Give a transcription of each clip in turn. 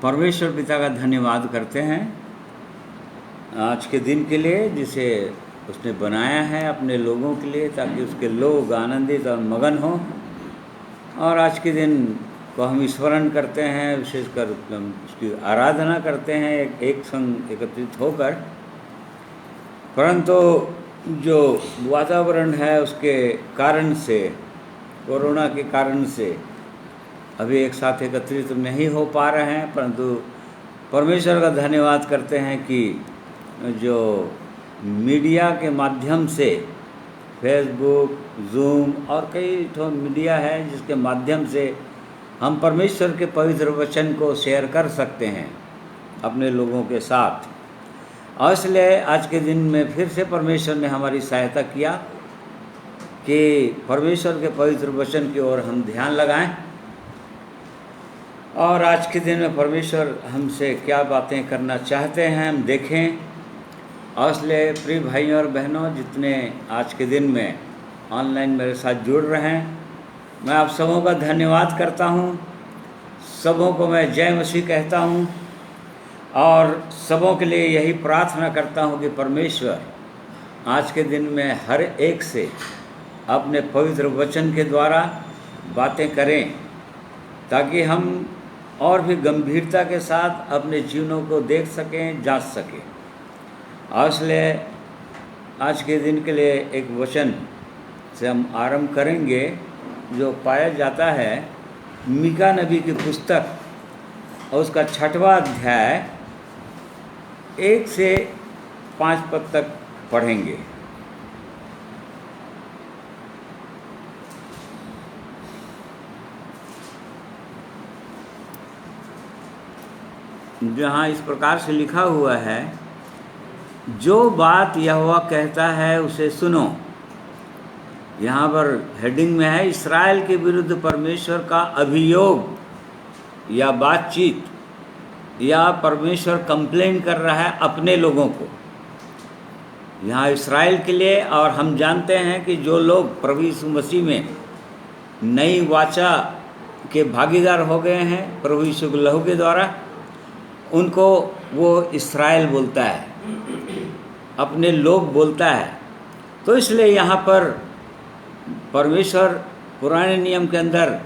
परमेश्वर पिता का धन्यवाद करते हैं आज के दिन के लिए जिसे उसने बनाया है अपने लोगों के लिए, ताकि उसके लोग आनंदित और मगन हों। और आज के दिन को हम स्मरण करते हैं, विशेषकर उसकी आराधना करते हैं एक संग एकत्रित होकर। परंतु जो वातावरण है उसके कारण से, कोरोना के कारण से अभी एक साथ एकत्रित नहीं हो पा रहे हैं, परंतु परमेश्वर का धन्यवाद करते हैं कि जो मीडिया के माध्यम से, फेसबुक, जूम और कई ठो मीडिया है जिसके माध्यम से हम परमेश्वर के पवित्र वचन को शेयर कर सकते हैं अपने लोगों के साथ। और इसलिए आज के दिन में फिर से परमेश्वर ने हमारी सहायता किया कि परमेश्वर के पवित्र वचन की ओर हम ध्यान लगाएं। और आज के दिन में परमेश्वर हमसे क्या बातें करना चाहते हैं हम देखें। और इसलिए प्रिय भाइयों और बहनों, जितने आज के दिन में ऑनलाइन मेरे साथ जुड़ रहे हैं, मैं आप सबों का धन्यवाद करता हूं। सबों को मैं जय मसीह कहता हूं और सबों के लिए यही प्रार्थना करता हूं कि परमेश्वर आज के दिन में हर एक से अपने पवित्र वचन के द्वारा बातें करें, ताकि हम और भी गंभीरता के साथ अपने जीवनों को देख सकें, जांच सकें। और इसलिए आज के दिन के लिए एक वचन से हम आरंभ करेंगे जो पाया जाता है मीका नबी की पुस्तक और उसका 6वां अध्याय 1 से 5 पद तक पढ़ेंगे। जहाँ इस प्रकार से लिखा हुआ है, जो बात यहोवा कहता है उसे सुनो। यहाँ पर हेडिंग में है इस्राएल के विरुद्ध परमेश्वर का अभियोग या बातचीत, या परमेश्वर कंप्लेन कर रहा है अपने लोगों को। यहाँ इस्राएल के लिए, और हम जानते हैं कि जो लोग प्रभु यीशु मसीह में नई वाचा के भागीदार हो गए हैं प्रभु यीशु के लहू के द्वारा, उनको वो इस्राएल बोलता है, अपने लोग बोलता है। तो इसलिए यहाँ पर परमेश्वर पुराने नियम के अंदर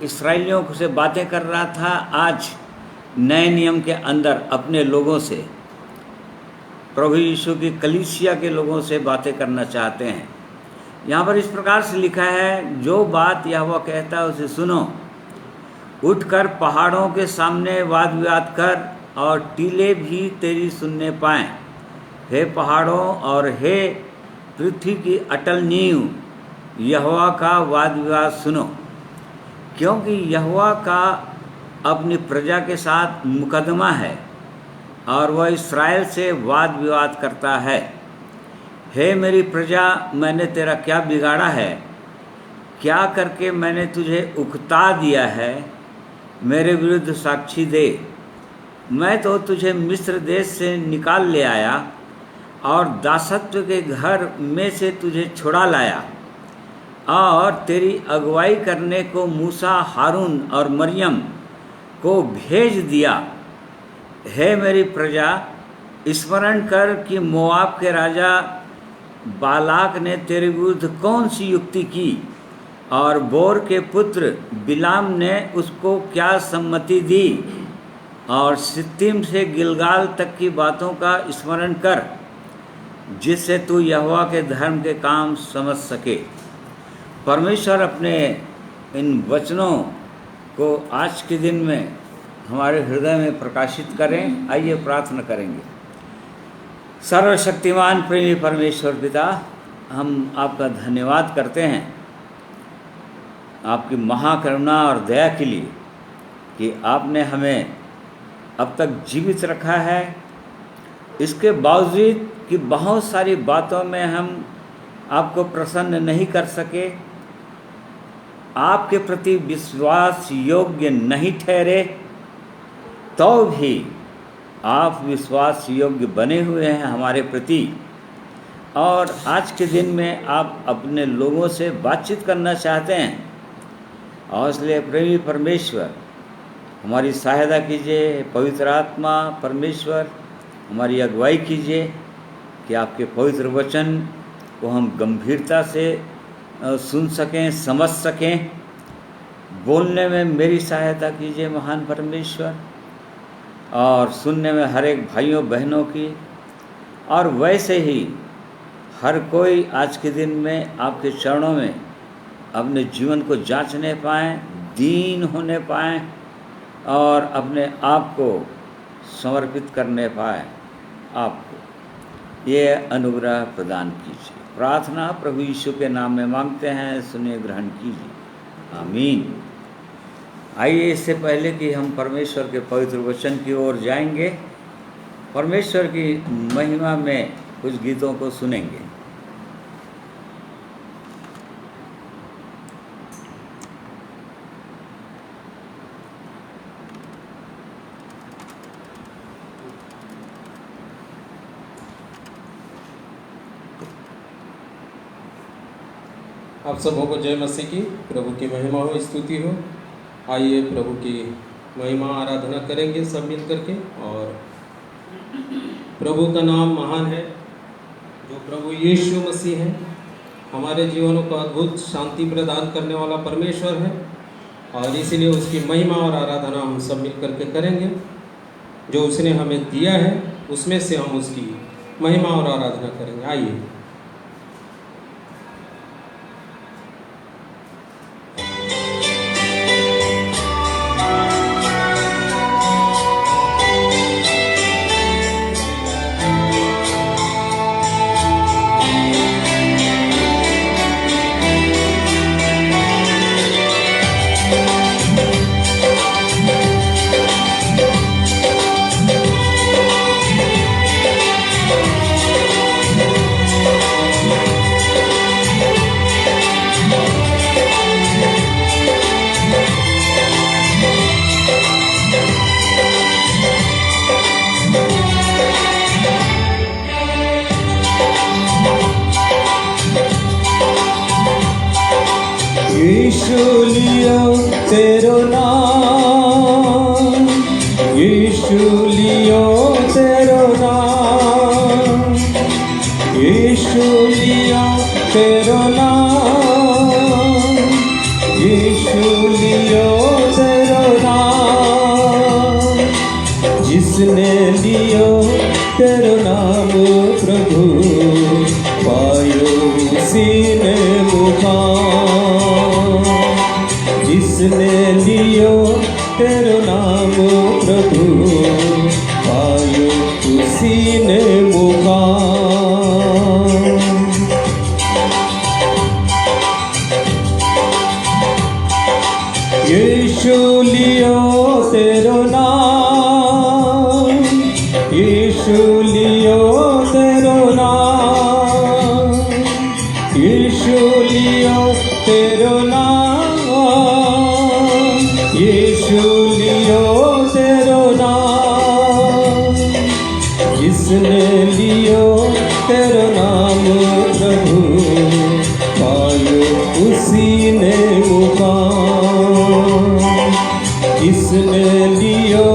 इस्राएलियों से बातें कर रहा था, आज नए नियम के अंदर अपने लोगों से, प्रभु यीशु की कलीसिया के लोगों से बातें करना चाहते हैं। यहाँ पर इस प्रकार से लिखा है, जो बात यहोवा कहता है उसे सुनो। उठकर पहाड़ों के सामने वाद विवाद कर और टीले भी तेरी सुनने पाएं। हे पहाड़ों और हे पृथ्वी की अटल नींव, यहोवा का वाद विवाद सुनो, क्योंकि यहोवा का अपनी प्रजा के साथ मुकदमा है और वह इस्राएल से वाद विवाद करता है। हे मेरी प्रजा, मैंने तेरा क्या बिगाड़ा है? क्या करके मैंने तुझे उकता दिया है? मेरे विरुद्ध साक्षी दे। मैं तो तुझे मिस्र देश से निकाल ले आया और दासत्व के घर में से तुझे छुड़ा लाया और तेरी अगुवाई करने को मूसा, हारून और मरियम को भेज दिया। हे मेरी प्रजा, स्मरण कर कि मोआब के राजा बालाक ने तेरे विरुद्ध कौन सी युक्ति की और बोर के पुत्र बिलाम ने उसको क्या सम्मति दी। और सित्तीम से गिलगाल तक की बातों का स्मरण कर, जिससे तू यहोवा के धर्म के काम समझ सके। परमेश्वर अपने इन वचनों को आज के दिन में हमारे हृदय में प्रकाशित करें। आइए प्रार्थना करेंगे। सर्वशक्तिमान प्रेमी परमेश्वर पिता, हम आपका धन्यवाद करते हैं आपकी महाकरुणा और दया के लिए कि आपने हमें अब तक जीवित रखा है। इसके बावजूद कि बहुत सारी बातों में हम आपको प्रसन्न नहीं कर सके, आपके प्रति विश्वास योग्य नहीं ठहरे, तो भी आप विश्वास योग्य बने हुए हैं हमारे प्रति। और आज के दिन में आप अपने लोगों से बातचीत करना चाहते हैं। और इसलिए प्रेमी परमेश्वर, हमारी सहायता कीजिए। पवित्र आत्मा परमेश्वर हमारी अगुवाई कीजिए कि आपके पवित्र वचन को हम गंभीरता से सुन सकें, समझ सकें। बोलने में मेरी सहायता कीजिए महान परमेश्वर, और सुनने में हर एक भाइयों बहनों की। और वैसे ही हर कोई आज के दिन में आपके चरणों में अपने जीवन को जांचने पाएँ, दीन होने पाएँ और अपने आप को समर्पित करने पाए आपको। ये अनुग्रह प्रदान कीजिए। प्रार्थना प्रभु यीशु के नाम में मांगते हैं, सुनिए, ग्रहण कीजिए, आमीन। आइए, इससे पहले कि हम परमेश्वर के पवित्र वचन की ओर जाएंगे, परमेश्वर की महिमा में कुछ गीतों को सुनेंगे। आप सबों को जय मसीह की। प्रभु की महिमा हो, स्तुति हो। आइए प्रभु की महिमा आराधना करेंगे सब मिल करके। और प्रभु का नाम महान है, जो प्रभु यीशु मसीह है, हमारे जीवनों को अद्भुत शांति प्रदान करने वाला परमेश्वर है। और इसीलिए उसकी महिमा और आराधना हम सब मिल करके करेंगे। जो उसने हमें दिया है उसमें से हम उसकी महिमा और आराधना करेंगे। आइए। यीशु लियो तेरो नाम, यीशु लियो तेरो नाम, यीशु लियो तेरो नाम, यीशु लियो तेरो नाम। जिसने लियो तेरो नाम प्रभु, पायो उसी ने मुकाम। जिसने लियो तेरो नाम प्रभु, पायो उसी ने मुकाम। यीशु लियो तेरो नाम, यीशु लियो तेरो नाम, यीशु लियो तेरो नाम, यीशु लियो तेरो नाम। जिसने लियो तेरो नाम प्रभु, पायो उसी ने मुकाम। जिसने लियो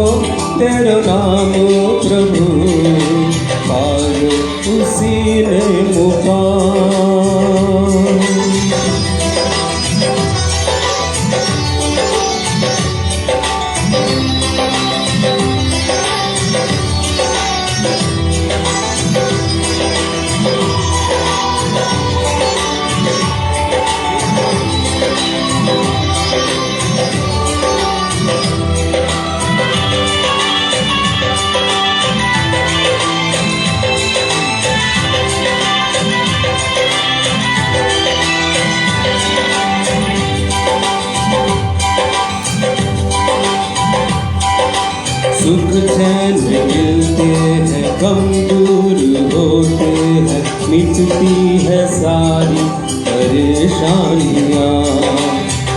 तेरो नाम प्रभु, पायो उसी ने मुकाम। सुख चैन मिलते हैं, गम दूर होते हैं, मिटती है सारी परेशानियाँ।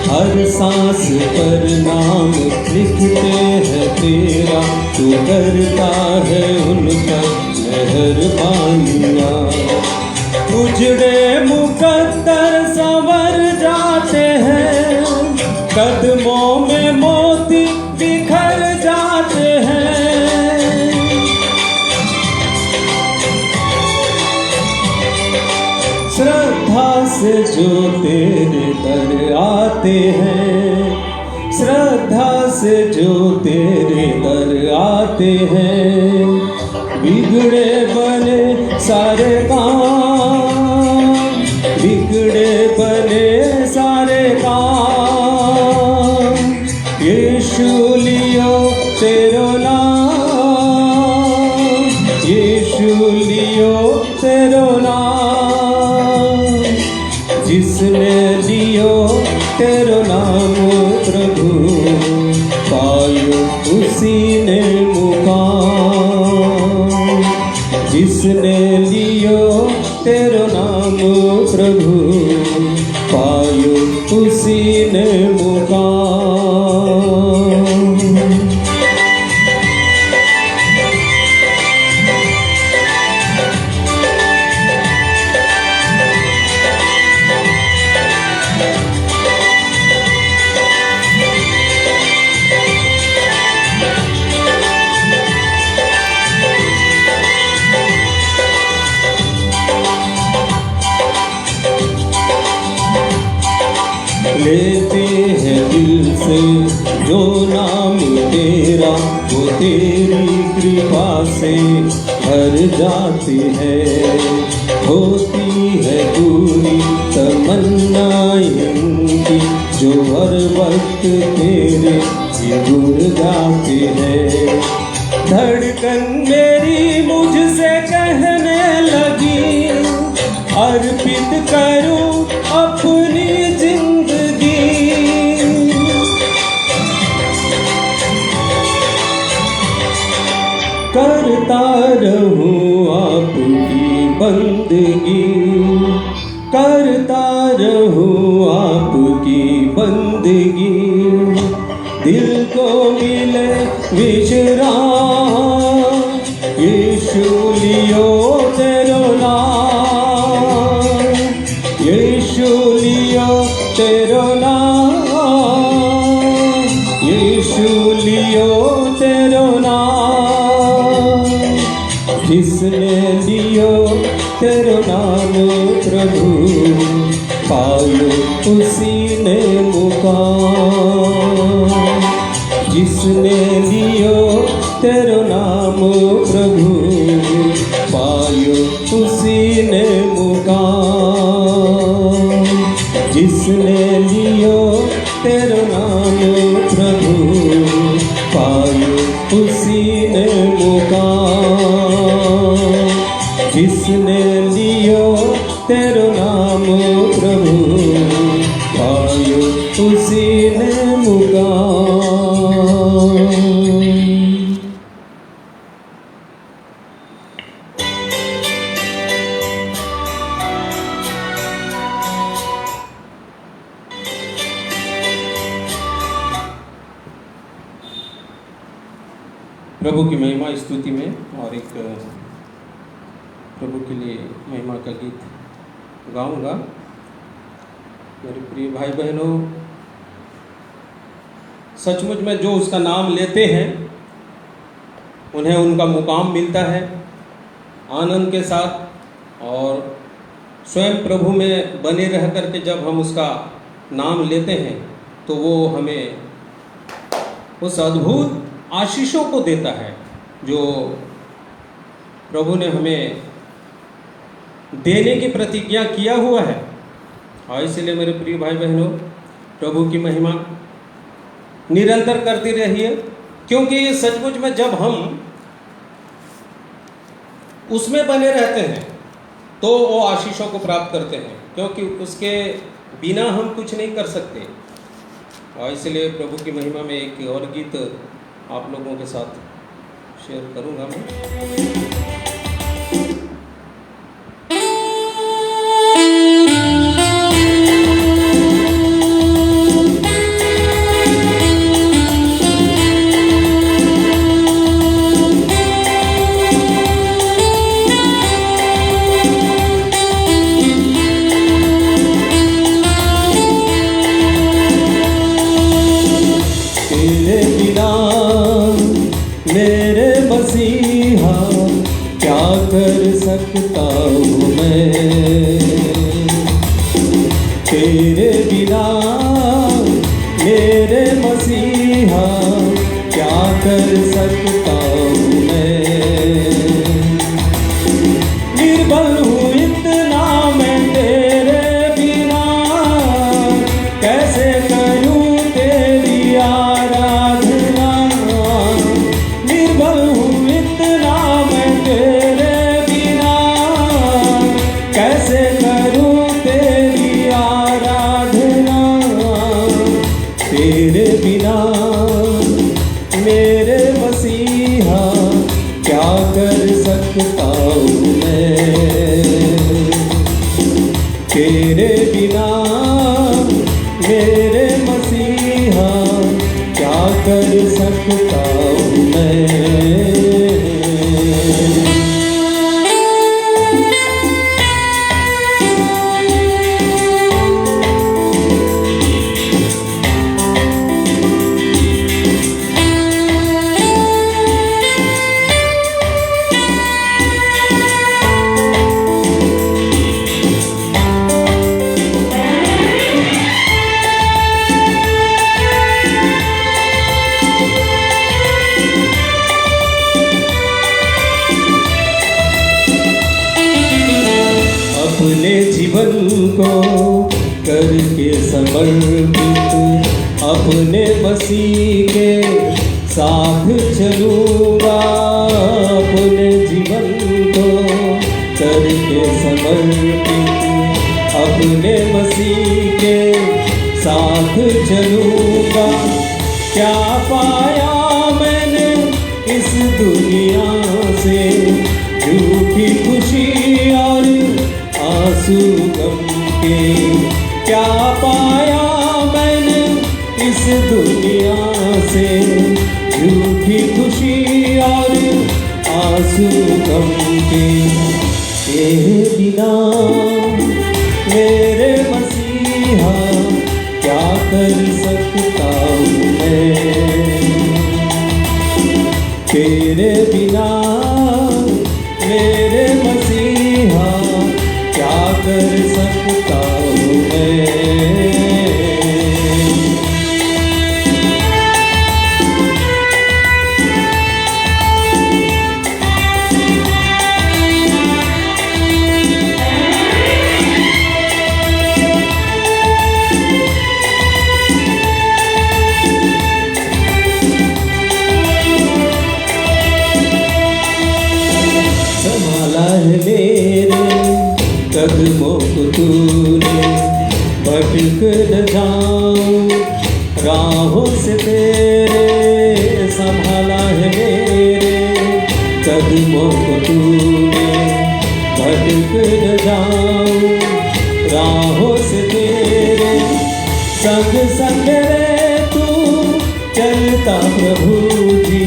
हर सांस पर नाम लिखते हैं तेरा, तू करता है उन पर मेहरबानियाँ। उजड़े मुकद्दर संवर जाते हैं, कदमों में मोती बिखर जो तेरे दर आते हैं, श्रद्धा से जो तेरे दर आते हैं, बिगड़े बने सारे काम, बिगड़े बने सारे काम, यीशु लियो तेरो नाम, यीशु लियो तेरो नाम, जिसने लियो तेरो नाम प्रभु, पायो उसी ने मुकाम, जिसने लियो तेरो नाम प्रभु, पायो उसी ने मुकाम। लेते हैं दिल से जो नाम तेरा, वो तेरी कृपा से भर जाती है, होती है पूरी तमन्नाएं उनकी, जो हर वक्त तेरे गुण गाते हैं। धड़कन मेरी मुझसे कहने लगी, अर्पित करूं अपनी जिंदगी, करता रहूं आपकी बंदगी, करता रहूं आपकी बंदगी, दिल को मिले विश्राम, यीशु लियो तेरो नाम, यीशु लियो तेरो नाम, यीशु लियो तेरो नाम, जिसने लियो तेरो नाम प्रभु, पायो उसी ने मुकाम, जिसने लियो तेरो नाम प्रभु, पायो उसी ने मुकाम, जिसने लियो तेरो नाम प्रभु, पायो उसी ने मुकाम, जिसने लियो तेरो नाम प्रभु, पायो उसी ने मुकाम। प्रभु की महिमा स्तुति में और एक प्रभु के लिए महिमा का गीत गाऊंगा। मेरे प्रिय भाई बहनों, सचमुच में जो उसका नाम लेते हैं उन्हें उनका मुकाम मिलता है आनंद के साथ, और स्वयं प्रभु में बने रह करके जब हम उसका नाम लेते हैं तो वो हमें उस अद्भुत आशीषों को देता है जो प्रभु ने हमें देने की प्रतिज्ञा किया हुआ है। और इसलिए मेरे प्रिय भाई बहनों, प्रभु की महिमा निरंतर करती रहिए, क्योंकि सचमुच में जब हम उसमें बने रहते हैं तो वो आशीषों को प्राप्त करते हैं, क्योंकि उसके बिना हम कुछ नहीं कर सकते। और इसलिए प्रभु की महिमा में एक और गीत आप लोगों के साथ शेयर करूंगा मैं। मेरे मसीहा क्या कर तेरे बिना मेरे मसीहा क्या कर सकता हूँ मैं। निर्बल हूँ इतना मैं तेरे बिना, कैसे करूँ तेरी आराधना। निर्बल हूँ इतना मैं तेरे बिना, कैसे करूँ तेरी आराधना। तेरे बिना मेरे मसीहा क्या कर सकता हूँ मैं। तेरे बिना मेरे मसीहा क्या कर सकता हूँ मैं। अपने जीवन को करके समर्पित, अपने मसीह के साथ चलूँगा। अपने जीवन को करके समर्पित, अपने मसीह के साथ चलूँगा। क्या पाया मैंने इस दुनिया से, झूठी खुशी और आंसू गम के। क्या पाया मैंने इस दुनिया से, झूठी खुशी और आंसू गम के। तेरे बिना मेरे मसीहा क्या कर सकता हूँ मैं। तेरे बिना मेरे मसीहा क्या कर सकता हूँ मैं। संभाला है मेरे कदमों को तूने, भटक न जाऊं राहों से तेरे। संभाला है मेरे कदमों को तूने, भटक न जाऊं राहों से तेरे। संग संग रे तू चलता प्रभु जी,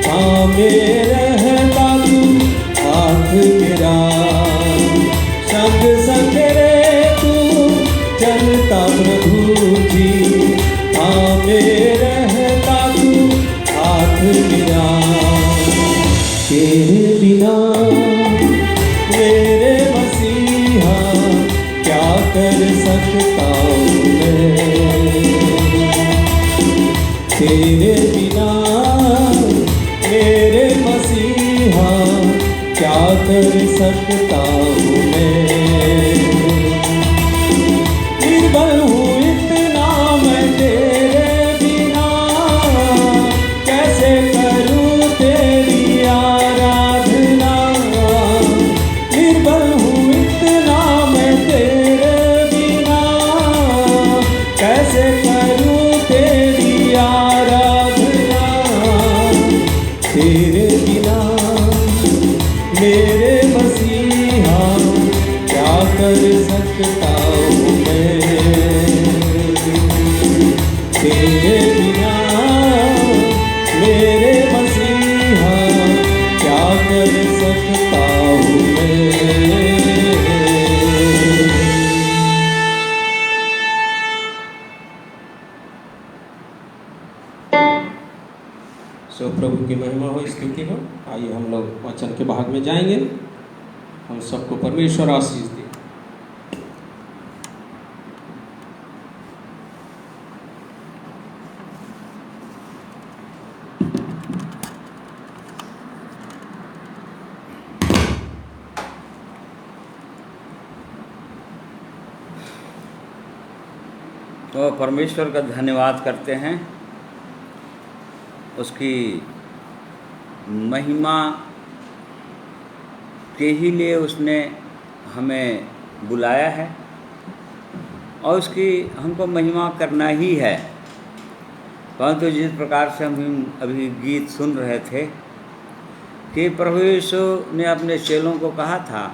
हाँ मेरे रहता तू हाथ मेरा। संग संग रे तू चलता प्रभु जी, हाँ मेरे रहता तू हाथ मेरा। तेरे बिना मेरे मसीहा क्या कर सकता हूँ मैं। तेरे बिना मेरे मसीहा क्या कर सकता हूँ मैं। निर्बल हूँ इतना मैं तेरे बिना, कैसे करूँ तेरी आराधना। निर्बल हूँ इतना मैं तेरे बिना, कैसे करूँ तेरी आराधना। तेरे बिना मेरे मसीहा क्या कर सकता हूँ मैं। तेरे बिना मेरे मसीहा क्या कर सकता हूँ मैं। सो प्रभु की महिमा हो, स्तुति हो। आइए हम लोग वचन के भाग में जाएंगे। हम सबको परमेश्वर आशीष दे। तो परमेश्वर का धन्यवाद करते हैं, उसकी महिमा के ही लिए उसने हमें बुलाया है और उसकी हमको महिमा करना ही है। परंतु जिस प्रकार से हम अभी गीत सुन रहे थे कि प्रभु यीशु ने अपने चेलों को कहा था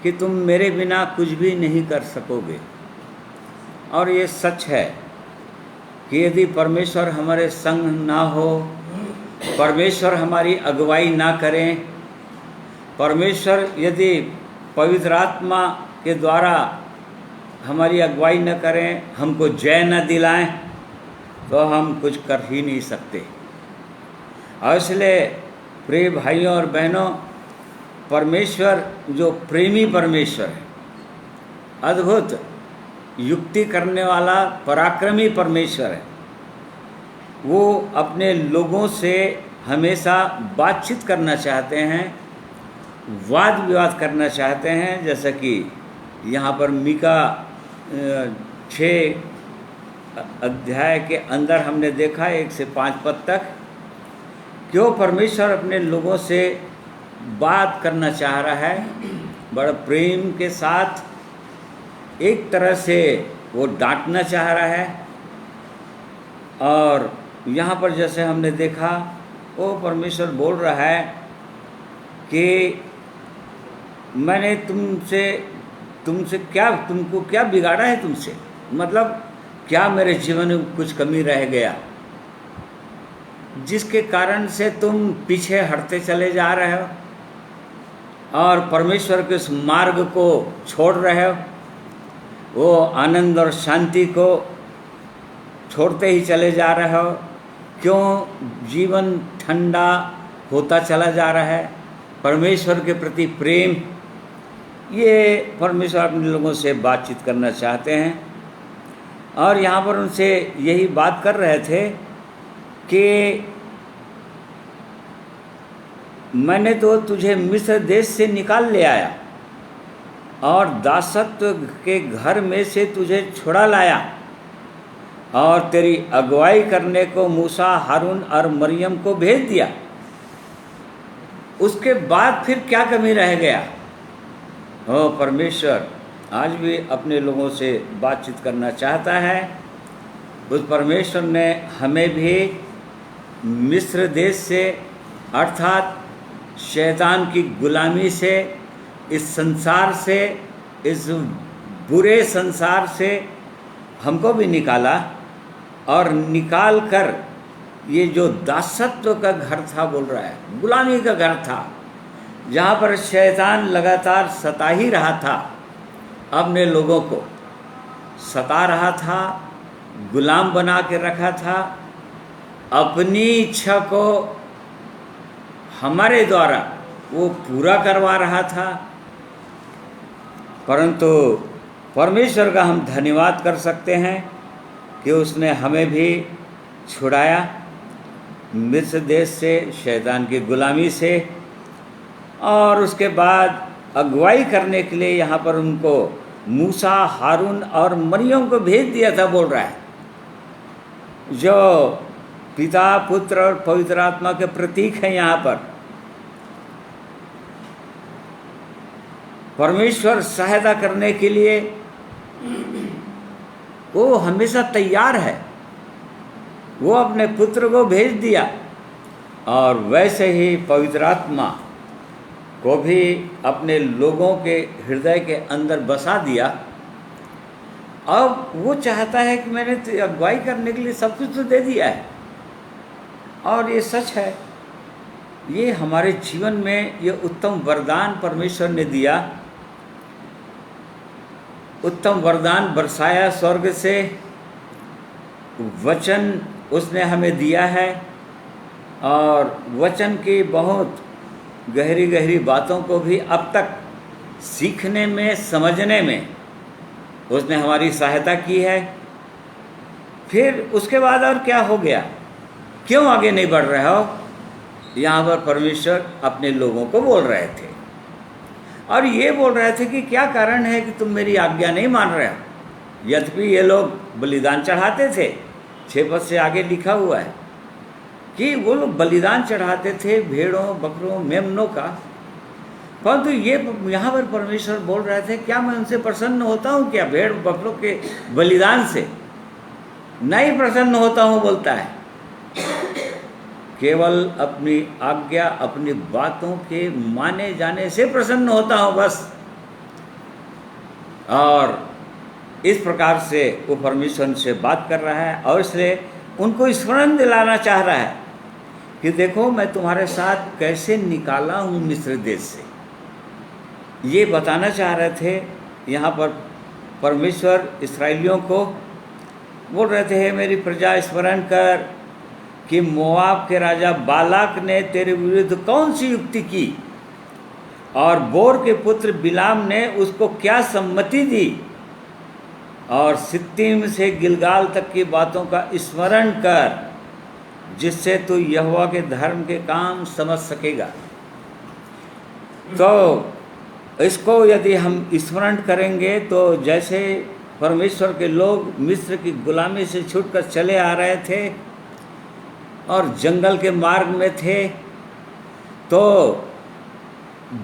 कि तुम मेरे बिना कुछ भी नहीं कर सकोगे, और ये सच है कि यदि परमेश्वर हमारे संग ना हो, परमेश्वर हमारी अगुवाई ना करें, परमेश्वर यदि पवित्र आत्मा के द्वारा हमारी अगुवाई न करें, हमको जय न दिलाएं, तो हम कुछ कर ही नहीं सकते। और इसलिए प्रिय भाइयों और बहनों, परमेश्वर जो प्रेमी परमेश्वर है, अद्भुत युक्ति करने वाला पराक्रमी परमेश्वर है, वो अपने लोगों से हमेशा बातचीत करना चाहते हैं, वाद विवाद करना चाहते हैं। जैसा कि यहाँ पर मीका 6 अध्याय के अंदर हमने देखा 1 से 5 पद तक, क्यों परमेश्वर अपने लोगों से बात करना चाह रहा है, बड़ा प्रेम के साथ। एक तरह से वो डांटना चाह रहा है, और यहाँ पर जैसे हमने देखा वो परमेश्वर बोल रहा है कि मैंने तुमसे तुमको क्या बिगाड़ा है, तुमसे मतलब क्या मेरे जीवन में कुछ कमी रह गया जिसके कारण से तुम पीछे हटते चले जा रहे हो और परमेश्वर के उस मार्ग को छोड़ रहे हो, वो आनंद और शांति को छोड़ते ही चले जा रहे हो। क्यों जीवन ठंडा होता चला जा रहा है? परमेश्वर के प्रति प्रेम, ये परमेश्वर अपने लोगों से बातचीत करना चाहते हैं। और यहाँ पर उनसे यही बात कर रहे थे कि मैंने तो तुझे मिस्र देश से निकाल ले आया और दासत्व के घर में से तुझे छुड़ा लाया, और तेरी अगुवाई करने को मूसा, हारून और मरियम को भेज दिया। उसके बाद फिर क्या कमी रह गया? ओ परमेश्वर आज भी अपने लोगों से बातचीत करना चाहता है। उस परमेश्वर ने हमें भी मिस्र देश से, अर्थात शैतान की गुलामी से, इस संसार से, इस बुरे संसार से हमको भी निकाला, और निकाल कर ये जो दासत्व का घर था, बोल रहा है गुलामी का घर था, जहाँ पर शैतान लगातार सता ही रहा था, अपने लोगों को सता रहा था, गुलाम बना के रखा था, अपनी इच्छा को हमारे द्वारा वो पूरा करवा रहा था। परंतु परमेश्वर का हम धन्यवाद कर सकते हैं कि उसने हमें भी छुड़ाया मिस्र देश से, शैतान की गुलामी से, और उसके बाद अगुवाई करने के लिए यहाँ पर उनको मूसा, हारून और मरियम को भेज दिया था, बोल रहा है, जो पिता, पुत्र और पवित्र आत्मा के प्रतीक हैं। यहाँ पर परमेश्वर सहायता करने के लिए वो हमेशा तैयार है। वो अपने पुत्र को भेज दिया, और वैसे ही पवित्र आत्मा को भी अपने लोगों के हृदय के अंदर बसा दिया। अब वो चाहता है कि मैंने अगुवाई करने के लिए सब कुछ तो दे दिया है, और ये सच है। ये हमारे जीवन में ये उत्तम वरदान परमेश्वर ने दिया, उत्तम वरदान बरसाया स्वर्ग से, वचन उसने हमें दिया है, और वचन की बहुत गहरी गहरी बातों को भी अब तक सीखने में, समझने में उसने हमारी सहायता की है। फिर उसके बाद और क्या हो गया? क्यों आगे नहीं बढ़ रहे हो? यहाँ पर परमेश्वर अपने लोगों को बोल रहे थे, और ये बोल रहे थे कि क्या कारण है कि तुम मेरी आज्ञा नहीं मान रहे हो? यद्यपि ये लोग बलिदान चढ़ाते थे, 6 पद से आगे लिखा हुआ है कि वो लोग बलिदान चढ़ाते थे भेड़ों बकरों मेमनों का, परंतु ये यहाँ पर परमेश्वर बोल रहे थे क्या मैं उनसे प्रसन्न होता हूँ क्या भेड़ बकरों के बलिदान से? नहीं प्रसन्न होता हूँ बोलता है, केवल अपनी आज्ञा अपनी बातों के माने जाने से प्रसन्न होता हूँ बस। और इस प्रकार से वो परमेश्वर से बात कर रहा है और इसलिए उनको स्मरण दिलाना चाह रहा है कि देखो मैं तुम्हारे साथ कैसे निकाला हूँ मिस्र देश से। ये बताना चाह रहे थे यहाँ पर परमेश्वर इस्राएलियों को बोल रहे थे, मेरी प्रजा स्मरण कर कि मोआब के राजा बालाक ने तेरे विरुद्ध कौन सी युक्ति की और बोर के पुत्र बिलाम ने उसको क्या सम्मति दी, और सित्तीम से गिलगाल तक की बातों का स्मरण कर जिससे तू यहोवा के धर्म के काम समझ सकेगा। तो इसको यदि हम स्मरण करेंगे तो जैसे परमेश्वर के लोग मिस्र की गुलामी से छूटकर चले आ रहे थे और जंगल के मार्ग में थे, तो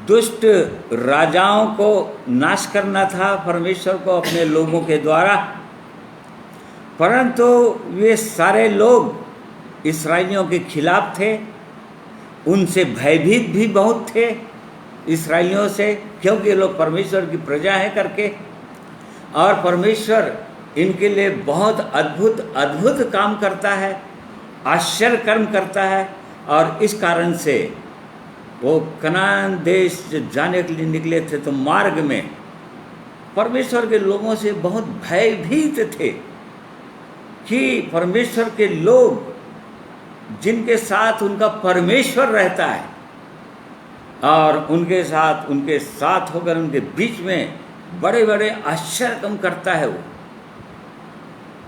दुष्ट राजाओं को नाश करना था परमेश्वर को अपने लोगों के द्वारा, परंतु वे सारे लोग इस्राएलियों के खिलाफ थे, उनसे भयभीत भी बहुत थे इस्राएलियों से, क्योंकि ये लोग परमेश्वर की प्रजा है करके, और परमेश्वर इनके लिए बहुत अद्भुत अद्भुत काम करता है, आश्चर्य कर्म करता है। और इस कारण से वो कनान देश जाने के लिए निकले थे तो मार्ग में परमेश्वर के लोगों से बहुत भयभीत थे कि परमेश्वर के लोग जिनके साथ उनका परमेश्वर रहता है और उनके साथ होकर उनके बीच में बड़े बड़े आश्चर्य कर्म करता है, वो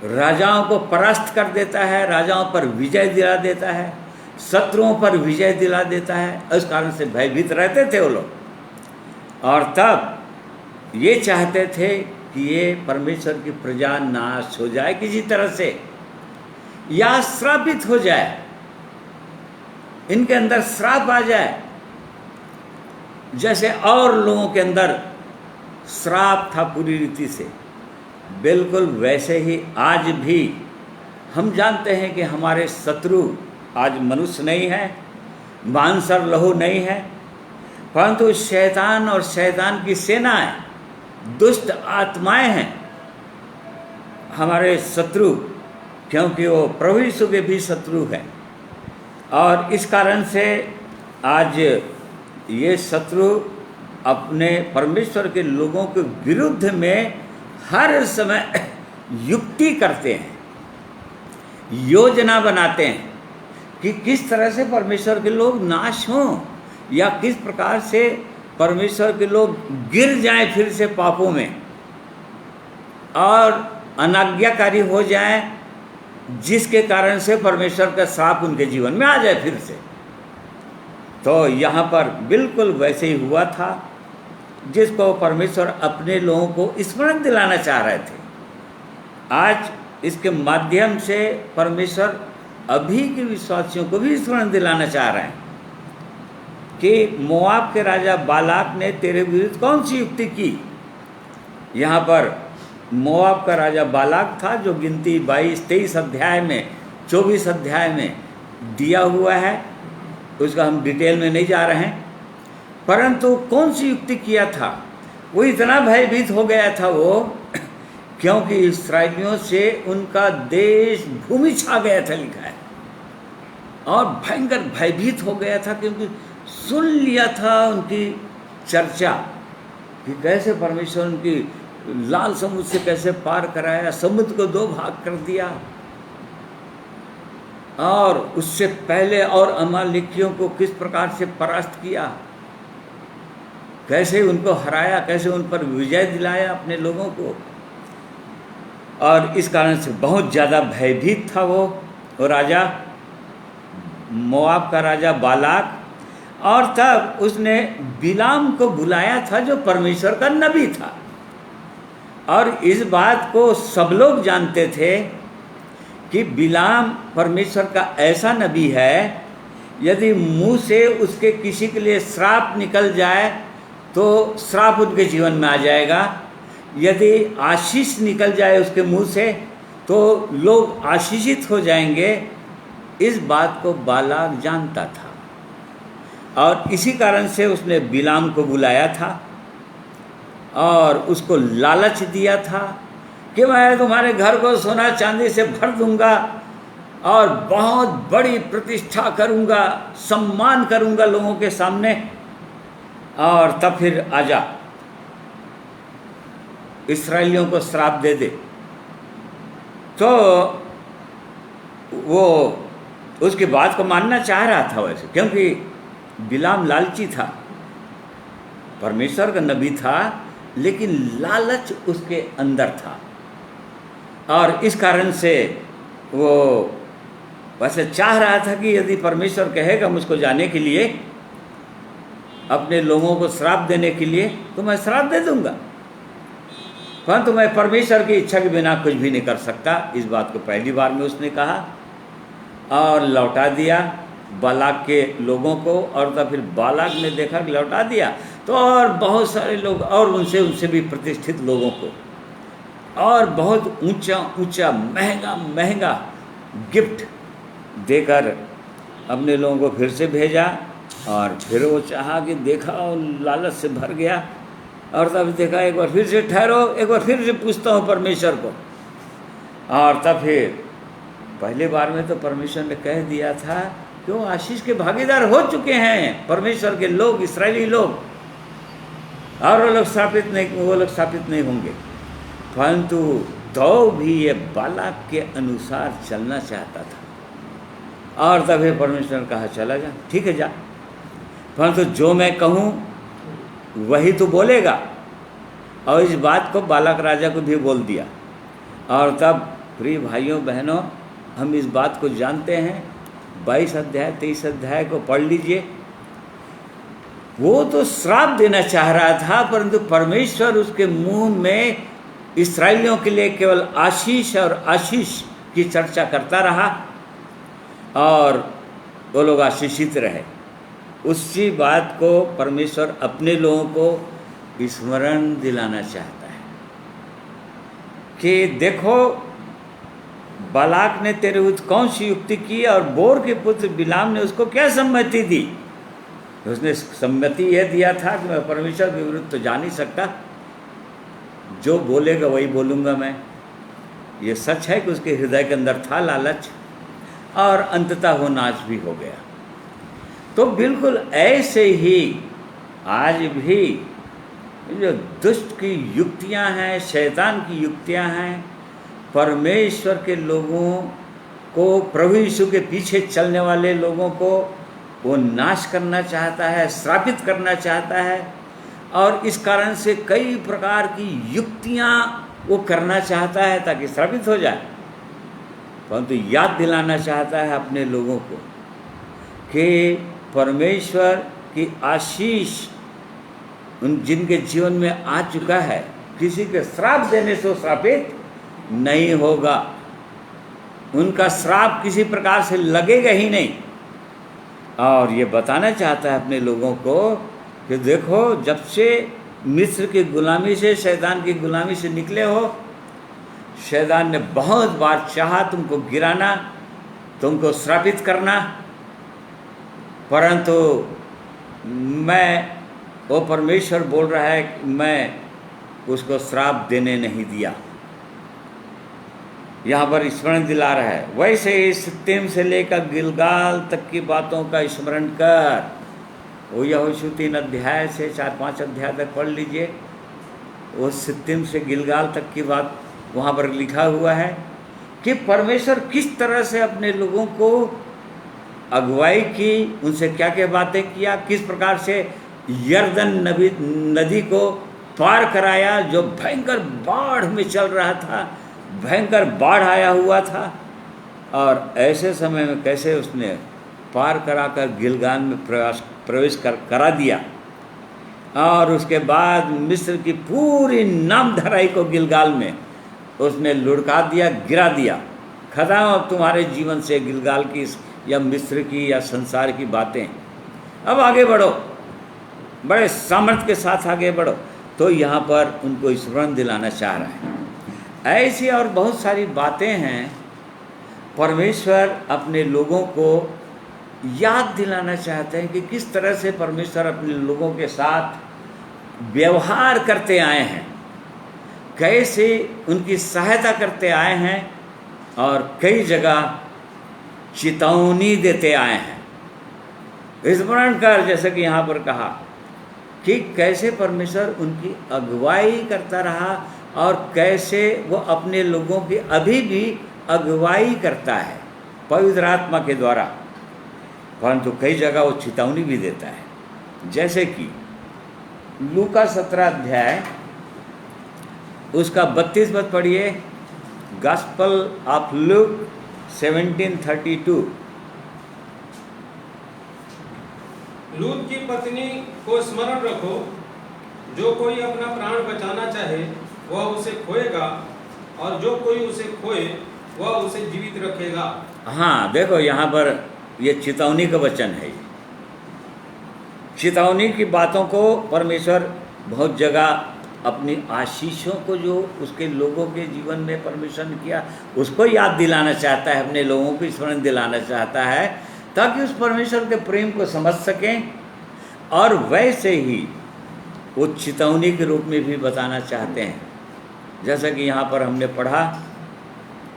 राजाओं को परास्त कर देता है, राजाओं पर विजय दिला देता है, शत्रुओं पर विजय दिला देता है। इस कारण से भयभीत रहते थे वो लोग और तब ये चाहते थे कि ये परमेश्वर की प्रजा नाश हो जाए किसी तरह से या श्रापित हो जाए, इनके अंदर श्राप आ जाए, जैसे और लोगों के अंदर श्राप था पूरी रीति से। बिल्कुल वैसे ही आज भी हम जानते हैं कि हमारे शत्रु आज मनुष्य नहीं है, मांस और लहू नहीं है, परंतु शैतान और शैतान की सेनाएं, दुष्ट आत्माएं हैं हमारे शत्रु, क्योंकि वो प्रभु यीशु के भी शत्रु हैं। और इस कारण से आज ये शत्रु अपने परमेश्वर के लोगों के विरुद्ध में हर समय युक्ति करते हैं, योजना बनाते हैं कि किस तरह से परमेश्वर के लोग नाश हों या किस प्रकार से परमेश्वर के लोग गिर जाएं फिर से पापों में और अनाज्ञाकारी हो जाएं, जिसके कारण से परमेश्वर का श्राप उनके जीवन में आ जाए फिर से। तो यहाँ पर बिल्कुल वैसे ही हुआ था जिसको परमेश्वर अपने लोगों को स्मरण दिलाना चाह रहे थे। आज इसके माध्यम से परमेश्वर अभी के विश्वासियों को भी स्मरण दिलाना चाह रहे हैं कि मोआब के राजा बालाक ने तेरे विरुद्ध कौन सी युक्ति की। यहाँ पर मोआब का राजा बालाक था, जो गिनती 22-23 अध्याय में 24 अध्याय में दिया हुआ है, उसका हम डिटेल में नहीं जा रहे हैं, परंतु कौन सी युक्ति किया था। वो इतना भयभीत हो गया था वो, क्योंकि इस्राएलियों से उनका देश भूमि छा गया था, लिखा है, और भयंकर भयभीत हो गया था, क्योंकि सुन लिया था उनकी चर्चा कि कैसे परमेश्वर उनकी लाल समुद्र से कैसे पार कराया, समुद्र को 2 भाग कर दिया, और उससे पहले और अमालेकियों को किस प्रकार से परास्त किया, कैसे उनको हराया, कैसे उन पर विजय दिलाया अपने लोगों को। और इस कारण से बहुत ज़्यादा भयभीत था वो राजा, मोआब का राजा बालाक। और तब उसने बिलाम को बुलाया था, जो परमेश्वर का नबी था, और इस बात को सब लोग जानते थे कि बिलाम परमेश्वर का ऐसा नबी है, यदि मुंह से उसके किसी के लिए श्राप निकल जाए तो श्राप उनके जीवन में आ जाएगा, यदि आशीष निकल जाए उसके मुंह से तो लोग आशीषित हो जाएंगे। इस बात को बालाक जानता था और इसी कारण से उसने बिलाम को बुलाया था और उसको लालच दिया था कि मैं तुम्हारे घर को सोना चांदी से भर दूंगा और बहुत बड़ी प्रतिष्ठा करूंगा, सम्मान करूंगा लोगों के सामने, और तब फिर आजा इस्राएलियों को श्राप दे दे। तो वो उसकी बात को मानना चाह रहा था वैसे, क्योंकि बिलाम लालची था, परमेश्वर का नबी था, लेकिन लालच उसके अंदर था और इस कारण से वो वैसे चाह रहा था कि यदि परमेश्वर कहेगा मुझको जाने के लिए, अपने लोगों को श्राप देने के लिए, तो मैं श्राप दे दूंगा, परंतु मैं परमेश्वर की इच्छा के बिना कुछ भी नहीं कर सकता। इस बात को पहली बार में उसने कहा और लौटा दिया बालाक के लोगों को, और तब फिर बालाक ने देखा कि लौटा दिया तो और बहुत सारे लोग और उनसे भी प्रतिष्ठित लोगों को और बहुत ऊंचा ऊंचा महंगा महंगा गिफ्ट देकर अपने लोगों को फिर से भेजा। और फिर वो चाहा कि देखा और लालच से भर गया, और तब देखा एक बार फिर से ठहरो, एक बार फिर से पूछता हूँ परमेश्वर को। और तब फिर पहली बार में तो परमेश्वर ने कह दिया था कि वो आशीष के भागीदार हो चुके हैं परमेश्वर के लोग, इस्राएली लोग, और वो लोग स्थापित नहीं होंगे। परंतु तो भी ये बालाक के अनुसार चलना चाहता था और तब परमेश्वर ने कहा चला जा, ठीक है जा, परंतु जो मैं कहूँ वही तो बोलेगा। और इस बात को बालाक राजा को भी बोल दिया। और तब प्रिय भाइयों बहनों, हम इस बात को जानते हैं, 22 अध्याय 23 अध्याय को पढ़ लीजिए। वो तो श्राप देना चाह रहा था, परंतु परमेश्वर उसके मुंह में इस्राएलियों के लिए केवल आशीष और आशीष की चर्चा करता रहा और वो लोग आशीषित रहे। उसी बात को परमेश्वर अपने लोगों को स्मरण दिलाना चाहता है कि देखो बालाक ने तेरे विरुद्ध कौन सी युक्ति की और बोर के पुत्र बिलाम ने उसको क्या सम्मति दी। उसने सम्मति यह दिया था कि मैं परमेश्वर के विरुद्ध तो जा नहीं सकता, जो बोलेगा वही बोलूँगा मैं। ये सच है कि उसके हृदय के अंदर था लालच और अंततः वो नाश भी हो गया। तो बिल्कुल ऐसे ही आज भी जो दुष्ट की युक्तियां हैं, शैतान की युक्तियां हैं, परमेश्वर के लोगों को, प्रभु यीशु के पीछे चलने वाले लोगों को वो नाश करना चाहता है, श्रापित करना चाहता है, और इस कारण से कई प्रकार की युक्तियां वो करना चाहता है ताकि श्रापित हो जाए। परंतु याद दिलाना चाहता है अपने लोगों को कि परमेश्वर की आशीष उन जिनके जीवन में आ चुका है, किसी के श्राप देने से श्रापित नहीं होगा, उनका श्राप किसी प्रकार से लगेगा ही नहीं। और ये बताना चाहता है अपने लोगों को कि देखो, जब से मिस्र की गुलामी से, शैतान की गुलामी से निकले हो, शैतान ने बहुत बार चाहा तुमको गिराना, तुमको श्रापित करना, परंतु वो परमेश्वर बोल रहा है कि मैं उसको श्राप देने नहीं दिया। यहाँ पर स्मरण दिला रहा है, वैसे सित्तीम से लेकर गिलगाल तक की बातों का स्मरण कर। वो यहोशू 3 अध्याय से 4-5 अध्याय तक पढ़ लीजिए। वो सित्तीम से गिलगाल तक की बात वहाँ पर लिखा हुआ है कि परमेश्वर किस तरह से अपने लोगों को अगुवाई की, उनसे क्या क्या बातें किया, किस प्रकार से यरदन नदी को पार कराया, जो भयंकर बाढ़ में चल रहा था, भयंकर बाढ़ आया हुआ था, और ऐसे समय में कैसे उसने पार कराकर गिलगाल में प्रवेश करा दिया। और उसके बाद मिस्र की पूरी नामधराई को गिलगाल में उसने लुढ़का दिया, गिरा दिया। खत्म अब तुम्हारे जीवन से गिलगाल की या मिस्र की या संसार की बातें। अब आगे बढ़ो, बड़े सामर्थ्य के साथ आगे बढ़ो। तो यहाँ पर उनको स्मरण दिलाना चाह रहा है। ऐसी और बहुत सारी बातें हैं, परमेश्वर अपने लोगों को याद दिलाना चाहते हैं कि किस तरह से परमेश्वर अपने लोगों के साथ व्यवहार करते आए हैं, कैसे उनकी सहायता करते आए हैं और कई जगह चेतावनी देते आए हैं। स्मरण कर, जैसे कि यहाँ पर कहा कि कैसे परमेश्वर उनकी अगुवाई करता रहा और कैसे वो अपने लोगों की अभी भी अगुवाई करता है पवित्र आत्मा के द्वारा, परंतु कई जगह वो चेतावनी भी देता है। जैसे कि लूका 17 अध्याय उसका 32 पद पढ़िए। Gospel of look 17:32। लूत की पत्नी को स्मरण रखो, जो कोई अपना प्राण बचाना चाहे वह उसे खोएगा, और जो कोई उसे खोए वह उसे जीवित रखेगा। हाँ, देखो यहाँ पर ये चेतावनी का वचन है। चेतावनी की बातों को परमेश्वर बहुत जगह अपनी आशीषों को जो उसके लोगों के जीवन में परमेश्वर ने किया उसको याद दिलाना चाहता है, अपने लोगों को स्मरण दिलाना चाहता है, ताकि उस परमेश्वर के प्रेम को समझ सकें। और वैसे ही वो चेतावनी के रूप में भी बताना चाहते हैं। जैसा कि यहाँ पर हमने पढ़ा,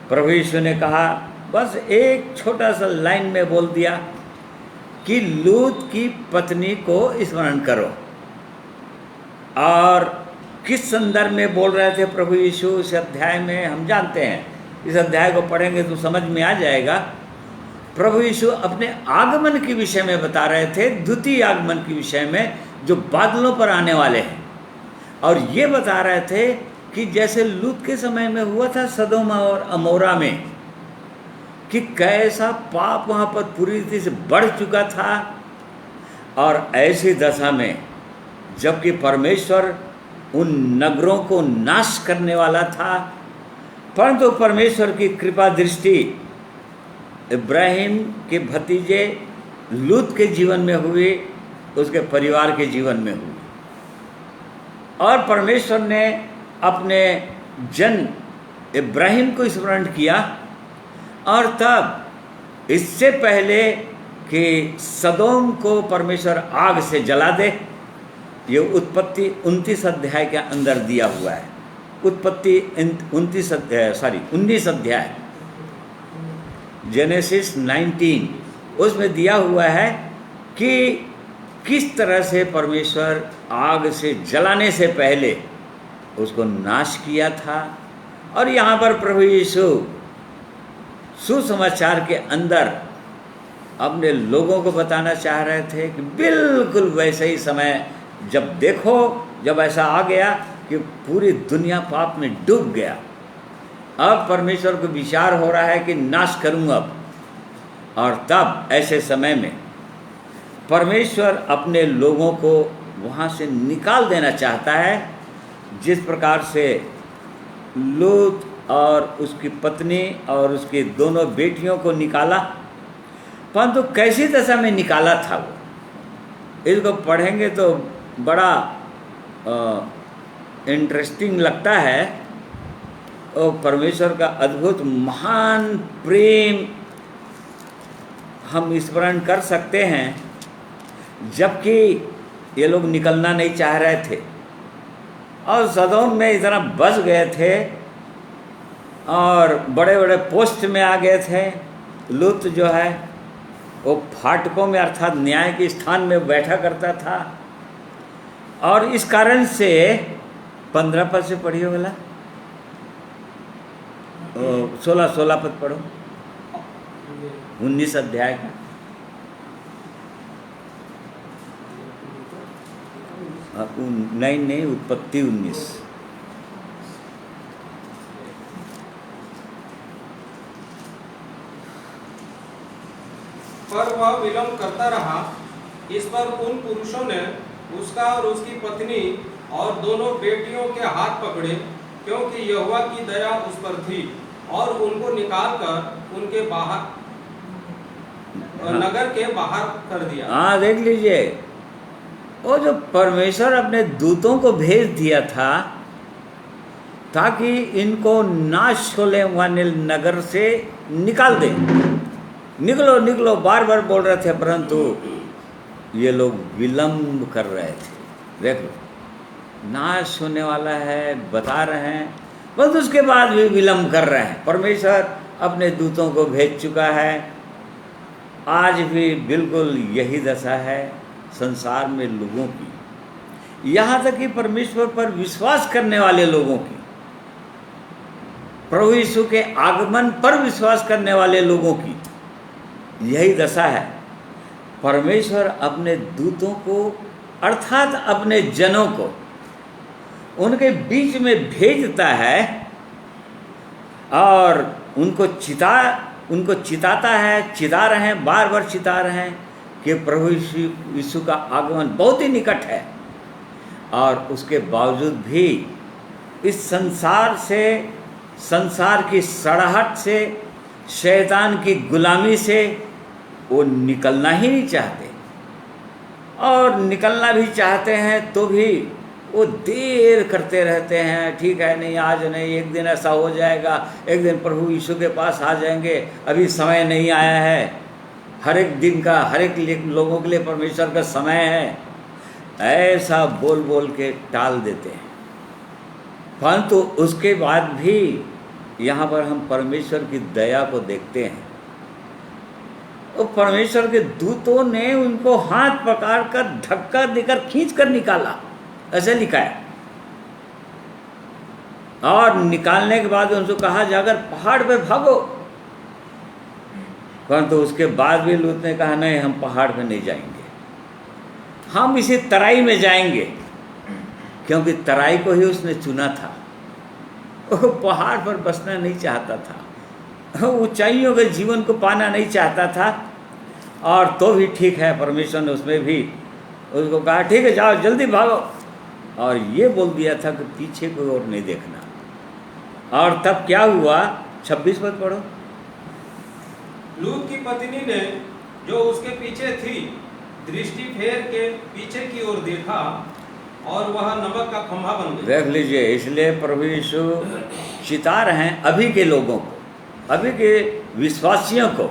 प्रभु यीशु ने कहा, बस एक छोटा सा लाइन में बोल दिया कि लूत की पत्नी को स्मरण करो। और किस संदर्भ में बोल रहे थे प्रभु यीशु इस अध्याय में, हम जानते हैं। इस अध्याय को पढ़ेंगे तो समझ में आ जाएगा। प्रभु यीशु अपने आगमन के विषय में बता रहे थे, द्वितीय आगमन के विषय में, जो बादलों पर आने वाले हैं। और ये बता रहे थे कि जैसे लूत के समय में हुआ था सदोम और अमोरा में, कि कैसा पाप वहाँ पर पूरी रीति से बढ़ चुका था। और ऐसी दशा में जबकि परमेश्वर उन नगरों को नाश करने वाला था, परंतु परमेश्वर की कृपा दृष्टि इब्राहिम के भतीजे लूत के जीवन में हुई, उसके परिवार के जीवन में हुई। और परमेश्वर ने अपने जन इब्राहिम को स्मरण किया। और तब इससे पहले कि सदोम को परमेश्वर आग से जला दे, ये उत्पत्ति 29 अध्याय के अंदर दिया हुआ है। उत्पत्ति 19 अध्याय, जेनेसिस 19, उसमें दिया हुआ है कि किस तरह से परमेश्वर आग से जलाने से पहले उसको नाश किया था। और यहाँ पर प्रभु यीशु सुसमाचार के अंदर अपने लोगों को बताना चाह रहे थे कि बिल्कुल वैसे ही समय जब देखो, जब ऐसा आ गया कि पूरी दुनिया पाप में डूब गया, अब परमेश्वर को विचार हो रहा है कि नाश करूँ अब। और तब ऐसे समय में परमेश्वर अपने लोगों को वहाँ से निकाल देना चाहता है, जिस प्रकार से लूत और उसकी पत्नी और उसकी दोनों बेटियों को निकाला। परंतु कैसी दशा में निकाला था वो, इसको पढ़ेंगे तो बड़ा इंटरेस्टिंग लगता है। और परमेश्वर का अद्भुत महान प्रेम हम स्मरण कर सकते हैं, जबकि ये लोग निकलना नहीं चाह रहे थे और सदोम में इतना बस गए थे और बड़े बड़े पोस्ट में आ गए थे। लूत जो है वो फाटकों में अर्थात न्याय के स्थान में बैठा करता था। और इस कारण से 15 पद से पढ़िए वाला, 16 पद पढ़ो 19 अध्याय का। नहीं, उत्पत्ति 19। पर वह विलंब करता रहा। इस पर उन पुरुषों ने उसका और उसकी पत्नी और दोनों बेटियों के हाथ पकड़े, क्योंकि यहोवा की दया उस पर थी, और उनको निकालकर उनके बाहर नगर के बाहर कर दिया। हाँ, देख लीजिए, वो जो परमेश्वर अपने दूतों को भेज दिया था ताकि इनको नाश होने वाले नगर से निकाल दे। निकलो निकलो बार बार बोल रहे थे, परंतु ये लोग विलंब कर रहे थे। देख लो, नाश होने वाला है बता रहे हैं, बस उसके बाद भी विलंब कर रहे हैं। परमेश्वर अपने दूतों को भेज चुका है। आज भी बिल्कुल यही दशा है संसार में लोगों की, यहाँ तक कि परमेश्वर पर विश्वास करने वाले लोगों की, प्रभु यीशु के आगमन पर विश्वास करने वाले लोगों की यही दशा है। परमेश्वर अपने दूतों को अर्थात अपने जनों को उनके बीच में भेजता है और उनको चिताता है, चिता रहे हैं, बार बार चिता रहे हैं कि प्रभु यीशु का आगमन बहुत ही निकट है। और उसके बावजूद भी इस संसार की सड़ाहट से, शैतान की गुलामी से वो निकलना ही नहीं चाहते, और निकलना भी चाहते हैं तो भी वो देर करते रहते हैं। ठीक है, नहीं आज नहीं, एक दिन ऐसा हो जाएगा, एक दिन प्रभु यीशु के पास आ जाएंगे, अभी समय नहीं आया है। हर एक दिन का, हर एक लोगों के लिए परमेश्वर का समय है, ऐसा बोल बोल के टाल देते हैं। परंतु उसके बाद भी यहाँ पर हम परमेश्वर की दया को देखते हैं। तो परमेश्वर के दूतों ने उनको हाथ पकड़कर धक्का देकर खींच कर निकाला, ऐसे लिखा है। और निकालने के बाद उनको कहा जाकर पहाड़ पे भागो, परंतु उसके बाद भी लूत ने कहा नहीं, हम पहाड़ पे नहीं जाएंगे, हम इसी तराई में जाएंगे, क्योंकि तराई को ही उसने चुना था। वो पहाड़ पर बसना नहीं चाहता था, ऊंचाइयों के जीवन को पाना नहीं चाहता था। और तो भी ठीक है, परमेश्वर ने उसमें भी उसको कहा ठीक है जाओ जल्दी भागो, और ये बोल दिया था कि पीछे कोई और नहीं देखना। और तब क्या हुआ, 26 पद पढ़ो। लूत की पत्नी ने जो उसके पीछे थी दृष्टि फेर के पीछे की ओर देखा, और वह नमक का खंभा बन गया। देख लीजिए, इसलिए प्रभु यीशु चिता रहे हैं अभी के लोगों को, अभी के विश्वासियों को।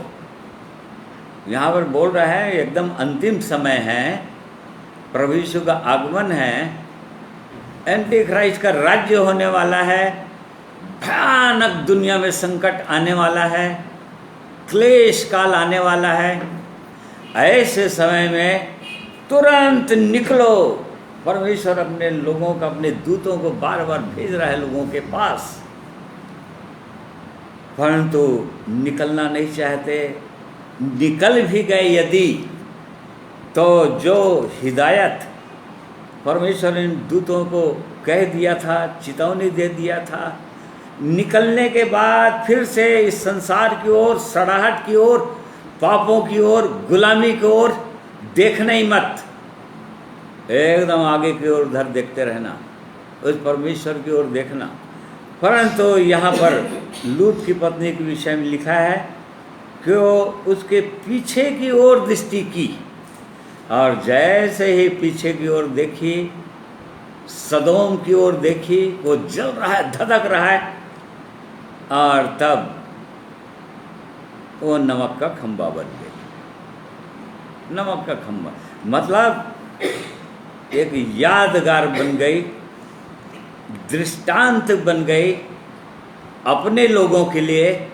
यहाँ पर बोल रहा है एकदम अंतिम समय है, प्रभु यीशु का आगमन है, एंटी क्राइस्ट का राज्य होने वाला है, भयानक दुनिया में संकट आने वाला है, क्लेश काल आने वाला है। ऐसे समय में तुरंत निकलो। परमेश्वर अपने लोगों का, अपने दूतों को बार बार भेज रहा है लोगों के पास, परंतु निकलना नहीं चाहते। निकल भी गए यदि, तो जो हिदायत परमेश्वर ने दूतों को कह दिया था, चेतावनी दे दिया था, निकलने के बाद फिर से इस संसार की ओर, सड़ाहट की ओर, पापों की ओर, गुलामी की ओर देखना ही मत। एकदम आगे की ओर उधर देखते रहना, उस परमेश्वर की ओर देखना। परंतु यहाँ पर लूत की पत्नी के विषय में लिखा है कि वो उसके पीछे की ओर दृष्टि की, और जैसे ही पीछे की ओर देखी, सदोम की ओर देखी, वो जल रहा है, धधक रहा है, और तब वो नमक का खंभा बन गया। नमक का खंभा मतलब एक यादगार बन गई, दृष्टांत बन गई अपने लोगों के लिए,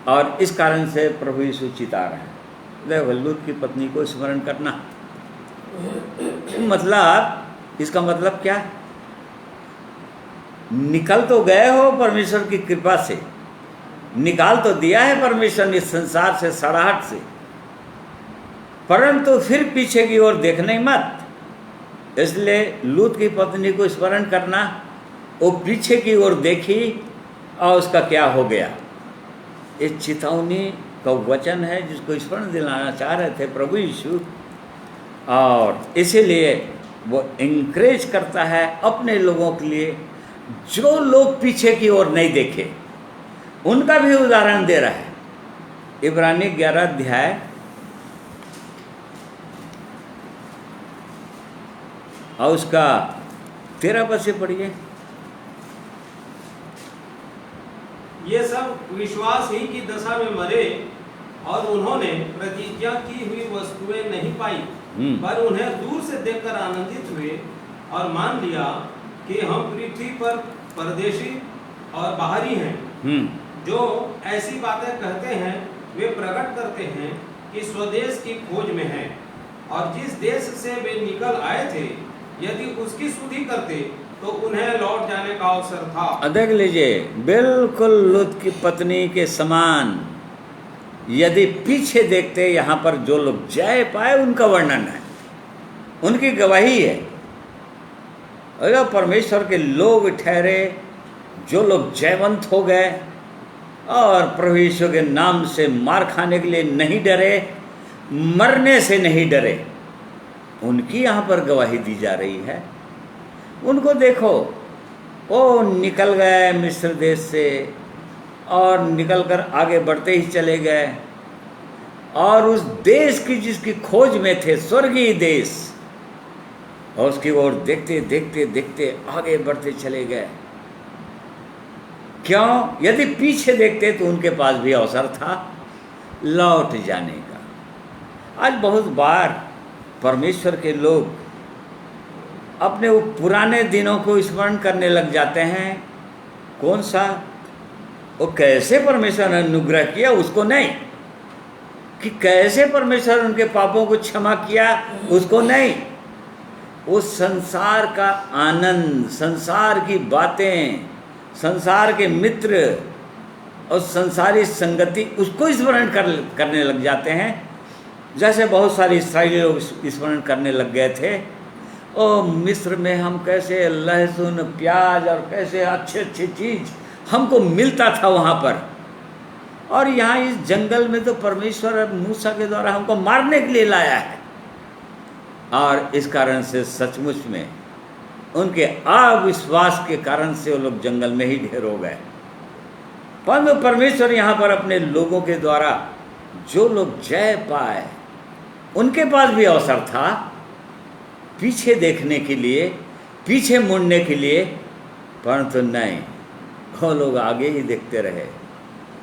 और इस कारण से प्रभु यीशु चिता रहे हैं। देखो, लूत की पत्नी को स्मरण करना, मतलब इसका मतलब क्या? निकल तो गए हो परमेश्वर की कृपा से, निकाल तो दिया है परमेश्वर ने संसार से, सड़ाहट से, परंतु फिर पीछे की ओर देखना ही मत। इसलिए लूत की पत्नी को स्मरण करना, वो पीछे की ओर देखी और उसका क्या हो गया। ये चेतावनी का वचन है जिसको स्मरण दिलाना चाह रहे थे प्रभु यीशु, और इसीलिए वो इंकरेज करता है अपने लोगों के लिए, जो लोग पीछे की ओर नहीं देखे, उनका भी उदाहरण दे रहा है। इब्रानी 11 अध्याय और उसका 13 पद से पढ़िए। ये सब विश्वास ही की दशा में मरे और उन्होंने प्रतिज्ञा की हुई वस्तुएं नहीं पाई, पर उन्हें दूर से देखकर आनंदित हुए और मान लिया कि हम पृथ्वी पर परदेशी और बाहरी हैं। जो ऐसी बातें कहते हैं वे प्रकट करते हैं कि स्वदेश की खोज में हैं, और जिस देश से वे निकल आए थे यदि उसकी स्तुति करते तो उन्हें लौट जाने का अवसर था। देख लीजिए, बिल्कुल लूत की पत्नी के समान यदि पीछे देखते, यहाँ पर जो लोग जय पाए उनका वर्णन है, उनकी गवाही है। अगर परमेश्वर के लोग ठहरे, जो लोग जयवंत हो गए और प्रभु यीशु के नाम से मार खाने के लिए नहीं डरे, मरने से नहीं डरे, उनकी यहाँ पर गवाही दी जा रही है। उनको देखो, वो निकल गए मिस्र देश से और निकलकर आगे बढ़ते ही चले गए, और उस देश की जिसकी खोज में थे, स्वर्गीय देश, और उसकी ओर देखते देखते देखते आगे बढ़ते चले गए। क्यों? यदि पीछे देखते तो उनके पास भी अवसर था लौट जाने का। आज बहुत बार परमेश्वर के लोग अपने वो पुराने दिनों को स्मरण करने लग जाते हैं। कौन सा? वो कैसे परमेश्वर ने अनुग्रह किया उसको नहीं, कि कैसे परमेश्वर उनके पापों को क्षमा किया उसको नहीं, वो संसार का आनंद, संसार की बातें, संसार के मित्र और संसारी संगति, उसको स्मरण करने लग जाते हैं। जैसे बहुत सारे इस्राएली लोग स्मरण करने लग गए थे, ओ मिस्र में हम कैसे लहसुन प्याज और कैसे अच्छे अच्छे चीज़ हमको मिलता था वहाँ पर, और यहाँ इस जंगल में तो परमेश्वर मूसा के द्वारा हमको मारने के लिए लाया है। और इस कारण से सचमुच में उनके अविश्वास के कारण से वो लोग जंगल में ही ढेर हो गए। परंतु परमेश्वर यहाँ पर अपने लोगों के द्वारा जो लोग जय पाए, उनके पास भी अवसर था पीछे देखने के लिए, पीछे मुड़ने के लिए, परंतु नहीं, वो लोग आगे ही देखते रहे।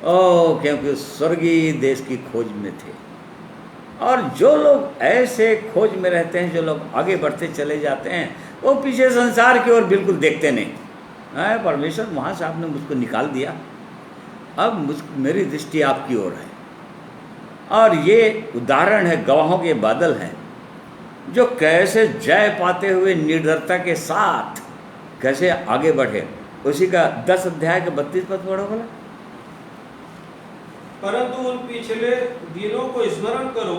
क्योंकि स्वर्गीय देश की खोज में थे। और जो लोग ऐसे खोज में रहते हैं, जो लोग आगे बढ़ते चले जाते हैं, वो पीछे संसार की ओर बिल्कुल देखते नहीं। परमेश्वर वहाँ से आपने मुझको निकाल दिया, अब मेरी दृष्टि आपकी ओर है। और ये उदाहरण है, गवाहों के बादल हैं, जो कैसे जय पाते हुए निर्धरता के साथ कैसे आगे बढ़े। उसी का 10 अध्याय का 32 पद पढ़ो बोला। परंतु उन पिछले दिनों को स्मरण करो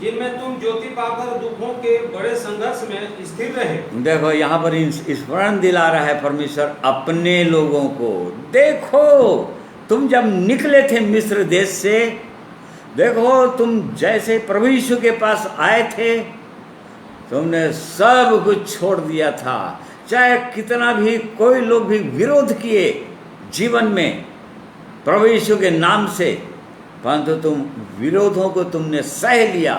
जिनमें तुम ज्योति पाकर दुखों के बड़े संघर्ष में स्थिर रहे। देखो यहाँ पर स्मरण दिला रहा है परमेश्वर अपने लोगों को। देखो तुम जब निकले थे मिस्र देश से, देखो तुम जैसे प्रभु यीशु के पास आए थे, तुमने सब कुछ छोड़ दिया था। चाहे कितना भी कोई लोग भी विरोध किए जीवन में प्रभु यीशु के नाम से, परंतु तुम विरोधों को तुमने सह लिया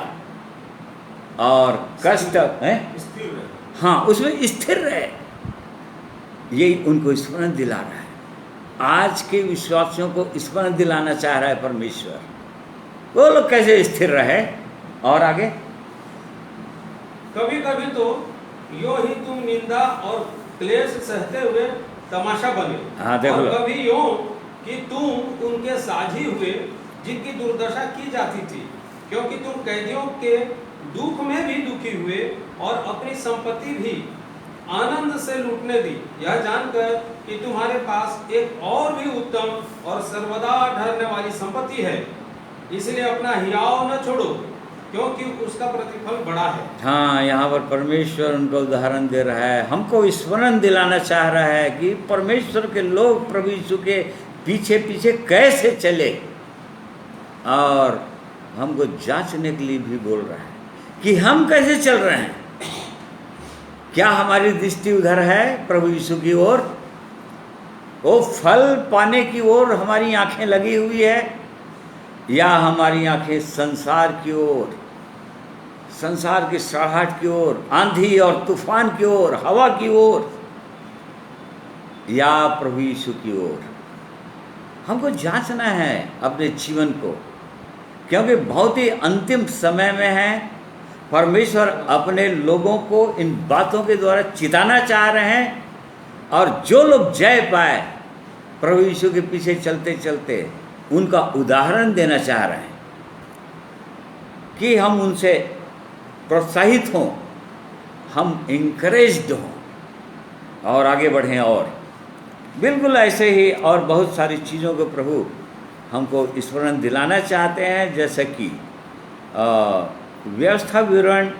और कष्ट है, हाँ, उसमें स्थिर रहे। यही उनको स्मरण दिला रहा है। आज के विश्वासियों को स्मरण दिलाना चाह रहा है परमेश्वर, वो लोग कैसे स्थिर रहे। और आगे, कभी कभी तो यो ही तुम निंदा और क्लेश सहते हुए तमाशा बने। हाँ, देखो। और कभी यो कि तुम उनके साझी हुए जिनकी दुर्दशा की जाती थी, क्योंकि तुम कैदियों के दुख में भी दुखी हुए और अपनी संपत्ति भी आनंद से लूटने दी, यह जानकर कि तुम्हारे पास एक और भी उत्तम और सर्वदा ठहरने वाली संपत्ति है। इसलिए अपना हियाव न छोड़ो, क्योंकि उसका प्रतिफल बड़ा है। हाँ, यहाँ पर परमेश्वर उनको उदाहरण दे रहा है, हमको स्मरण दिलाना चाह रहा है कि परमेश्वर के लोग प्रभु यीशु के पीछे पीछे कैसे चले, और हमको जांचने के लिए भी बोल रहा है कि हम कैसे चल रहे हैं। क्या हमारी दृष्टि उधर है प्रभु यीशु की ओर? वो फल पाने की ओर हमारी आंखें लगी हुई है, या हमारी आंखें संसार की ओर, संसार की सड़ाहट की ओर, आंधी और तूफान की ओर, हवा की ओर, या प्रभु यीशु की ओर? हमको जांचना है अपने जीवन को, क्योंकि बहुत ही अंतिम समय में है। परमेश्वर अपने लोगों को इन बातों के द्वारा चिताना चाह रहे हैं, और जो लोग जय पाए प्रभु यीशु के पीछे चलते चलते उनका उदाहरण देना चाह रहे हैं कि हम उनसे प्रोत्साहित हों, हम इंकरेज्ड हों और आगे बढ़ें। और बिल्कुल ऐसे ही और बहुत सारी चीज़ों को प्रभु हमको स्मरण दिलाना चाहते हैं, जैसे कि व्यवस्था विवरण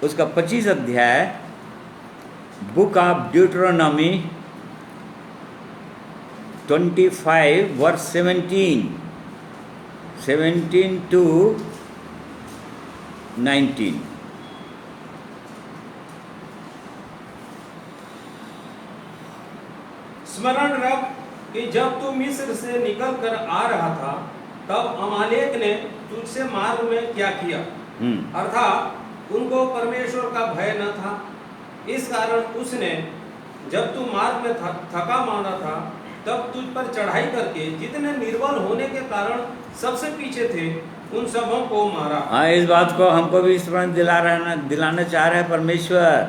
उसका 25 अध्याय, बुक ऑफ ड्यूटरोनॉमी 25 वर्स 17 to 19। स्मरण रख कि जब तू मिस्र से निकल कर आ रहा था, तब अमालेक ने तुझसे मार्ग में क्या किया, अर्थात उनको परमेश्वर का भय न था। इस कारण उसने जब तू मार्ग में थका माना था, तब तुझ पर चढ़ाई करके जितने निर्बल होने के कारण सबसे पीछे थे, उन सबों को मारा। हाँ, इस बात को हमको भी स्मरण दिलाना चाह रहे हैं परमेश्वर।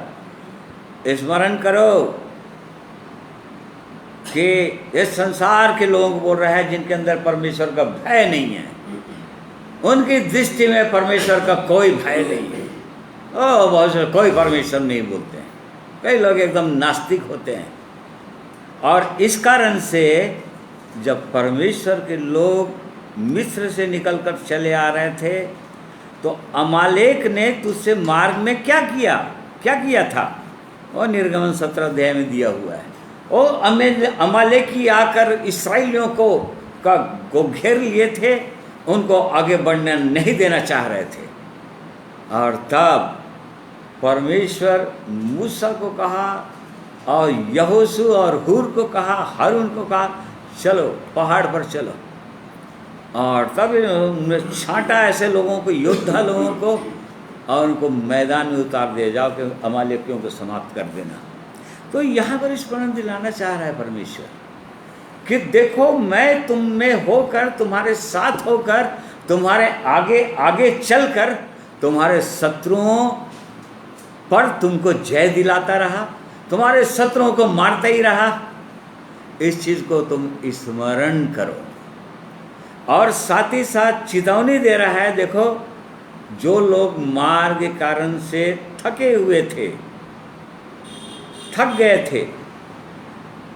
स्मरण करो कि इस संसार के लोगों को बोल रहा है जिनके अंदर परमेश्वर का भय नहीं है, उनकी दृष्टि में परमेश्वर का कोई भय नहीं है। ओ बहुत कोई परमेश्वर नहीं बोलते हैं, कई लोग एकदम नास्तिक होते हैं। और इस कारण से जब परमेश्वर के लोग मिस्र से निकलकर चले आ रहे थे, तो अमालेक ने तुझसे मार्ग में क्या किया था, वो निर्गमन 17 अध्याय में दिया हुआ है। वो अमालेकी आकर इस्राएलियों को घेर लिए थे, उनको आगे बढ़ने नहीं देना चाह रहे थे। और तब परमेश्वर मूसा को कहा, और यहोशू और हूर को कहा, हारून को कहा, चलो पहाड़ पर चलो। और तब उन्होंने छांटा ऐसे लोगों को, योद्धा लोगों को, और उनको मैदान में उतार दिया, जाओ कि अमालेकियों को समाप्त कर देना। तो यहाँ पर स्मरण दिलाना चाह रहा है परमेश्वर कि देखो, मैं तुम में होकर, तुम्हारे साथ होकर, तुम्हारे आगे आगे चलकर तुम्हारे शत्रुओं पर तुमको जय दिलाता रहा, तुम्हारे शत्रुओं को मारता ही रहा। इस चीज़ को तुम स्मरण करो। और साथ ही साथ चेतावनी दे रहा है, देखो जो लोग मार्ग के कारण से थके हुए थे, थक गए थे,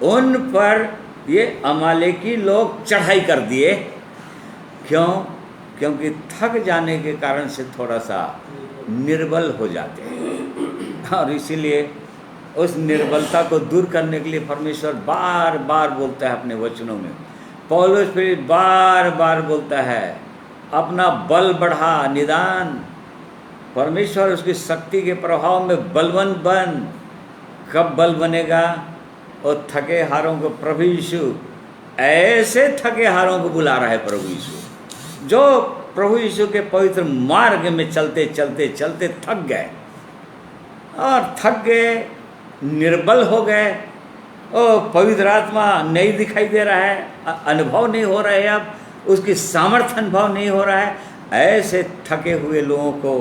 उन पर ये अमालेकी लोग चढ़ाई कर दिए। क्यों? क्योंकि थक जाने के कारण से थोड़ा सा निर्बल हो जाते हैं, और इसीलिए उस निर्बलता को दूर करने के लिए परमेश्वर बार बार बोलता है अपने वचनों में। पौलुस फिर बार बार बोलता है, अपना बल बढ़ा, निदान। परमेश्वर उसकी शक्ति के प्रभाव में बलवंत बन। कब बल बनेगा? और थके हारों को प्रभु यीशु, ऐसे थके हारों को बुला रहा है प्रभु यीशु, जो प्रभु यीशु के पवित्र मार्ग में चलते चलते चलते थक गए, और थक गए, निर्बल हो गए, और पवित्र आत्मा नहीं दिखाई दे रहा है, अनुभव नहीं हो रहा है, अब उसकी सामर्थ्य अनुभव नहीं हो रहा है। ऐसे थके हुए लोगों को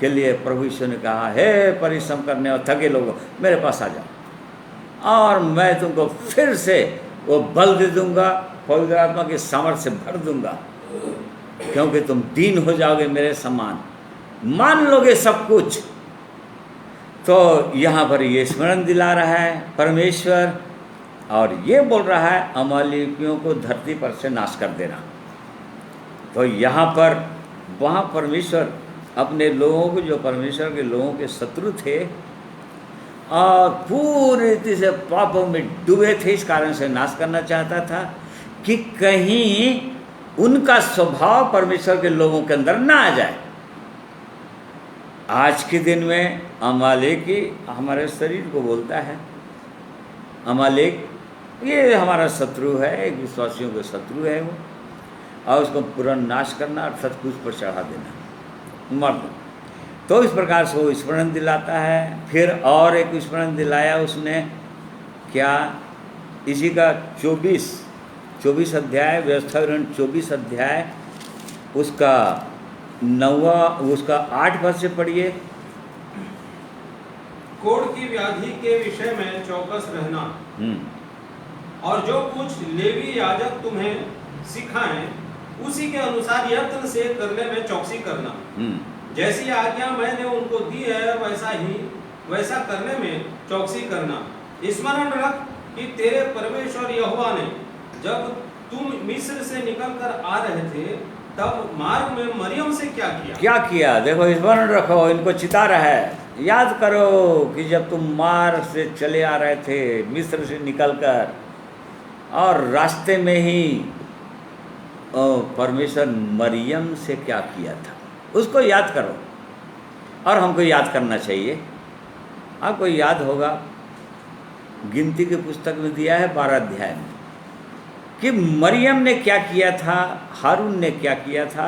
के लिए प्रभु यीशु ने कहा, हे परिश्रम करने और थके लोगों, मेरे पास आ जाओ और मैं तुमको फिर से वो बल दे दूंगा, पवित्र आत्मा की सामर्थ्य से भर दूंगा, क्योंकि तुम दीन हो जाओगे, मेरे समान मान लोगे सब कुछ। तो यहाँ पर ये स्मरण दिला रहा है परमेश्वर, और ये बोल रहा है अमालेकियों को धरती पर से नाश कर देना। तो यहाँ पर वहाँ परमेश्वर अपने लोगों को, जो परमेश्वर के लोगों के शत्रु थे और पूरी रीति से पापों में डूबे थे, इस कारण से नाश करना चाहता था कि कहीं उनका स्वभाव परमेश्वर के लोगों के अंदर ना आ जाए। आज के दिन में अमालेक ही हमारे शरीर को बोलता है। अमालेक ये हमारा शत्रु है, एक विश्वासियों का शत्रु है वो, और उसको पूरा नाश करना अर्थात कुछ पर चढ़ा देना, मर दो। तो इस प्रकार से वो स्मरण दिलाता है। फिर और एक स्मरण दिलाया उसने, क्या, इसी का 24 अध्याय, व्यवस्था विवरण 24 अध्याय, उसका 8 पद से पढ़िए। कोढ़ की व्याधि के विषय में चौकस रहना, और जो कुछ लेवी याजक तुम्हें सिखाएं उसी के अनुसार यत्न से करने में चौकसी करना। जैसी आज्ञा मैंने उनको दी है वैसा करने में चौकसी करना। स्मरण रख कि तेरे परमेश्वर यहोवा ने जब तुम मिस्र से निकलकर आ रहे थे तब मार्ग में मरियम से क्या किया। देखो, स्मरण रखो, इनको चिता रहा है। याद करो कि जब तुम मार्ग से चले आ रहे थे मिस्र से निकलकर, और रास्ते में ही परमेश्वर मरियम से क्या किया था, उसको याद करो। और हमको याद करना चाहिए। आपको याद होगा, गिनती की पुस्तक में दिया है 12 अध्याय में कि मरियम ने क्या किया था, हारून ने क्या किया था।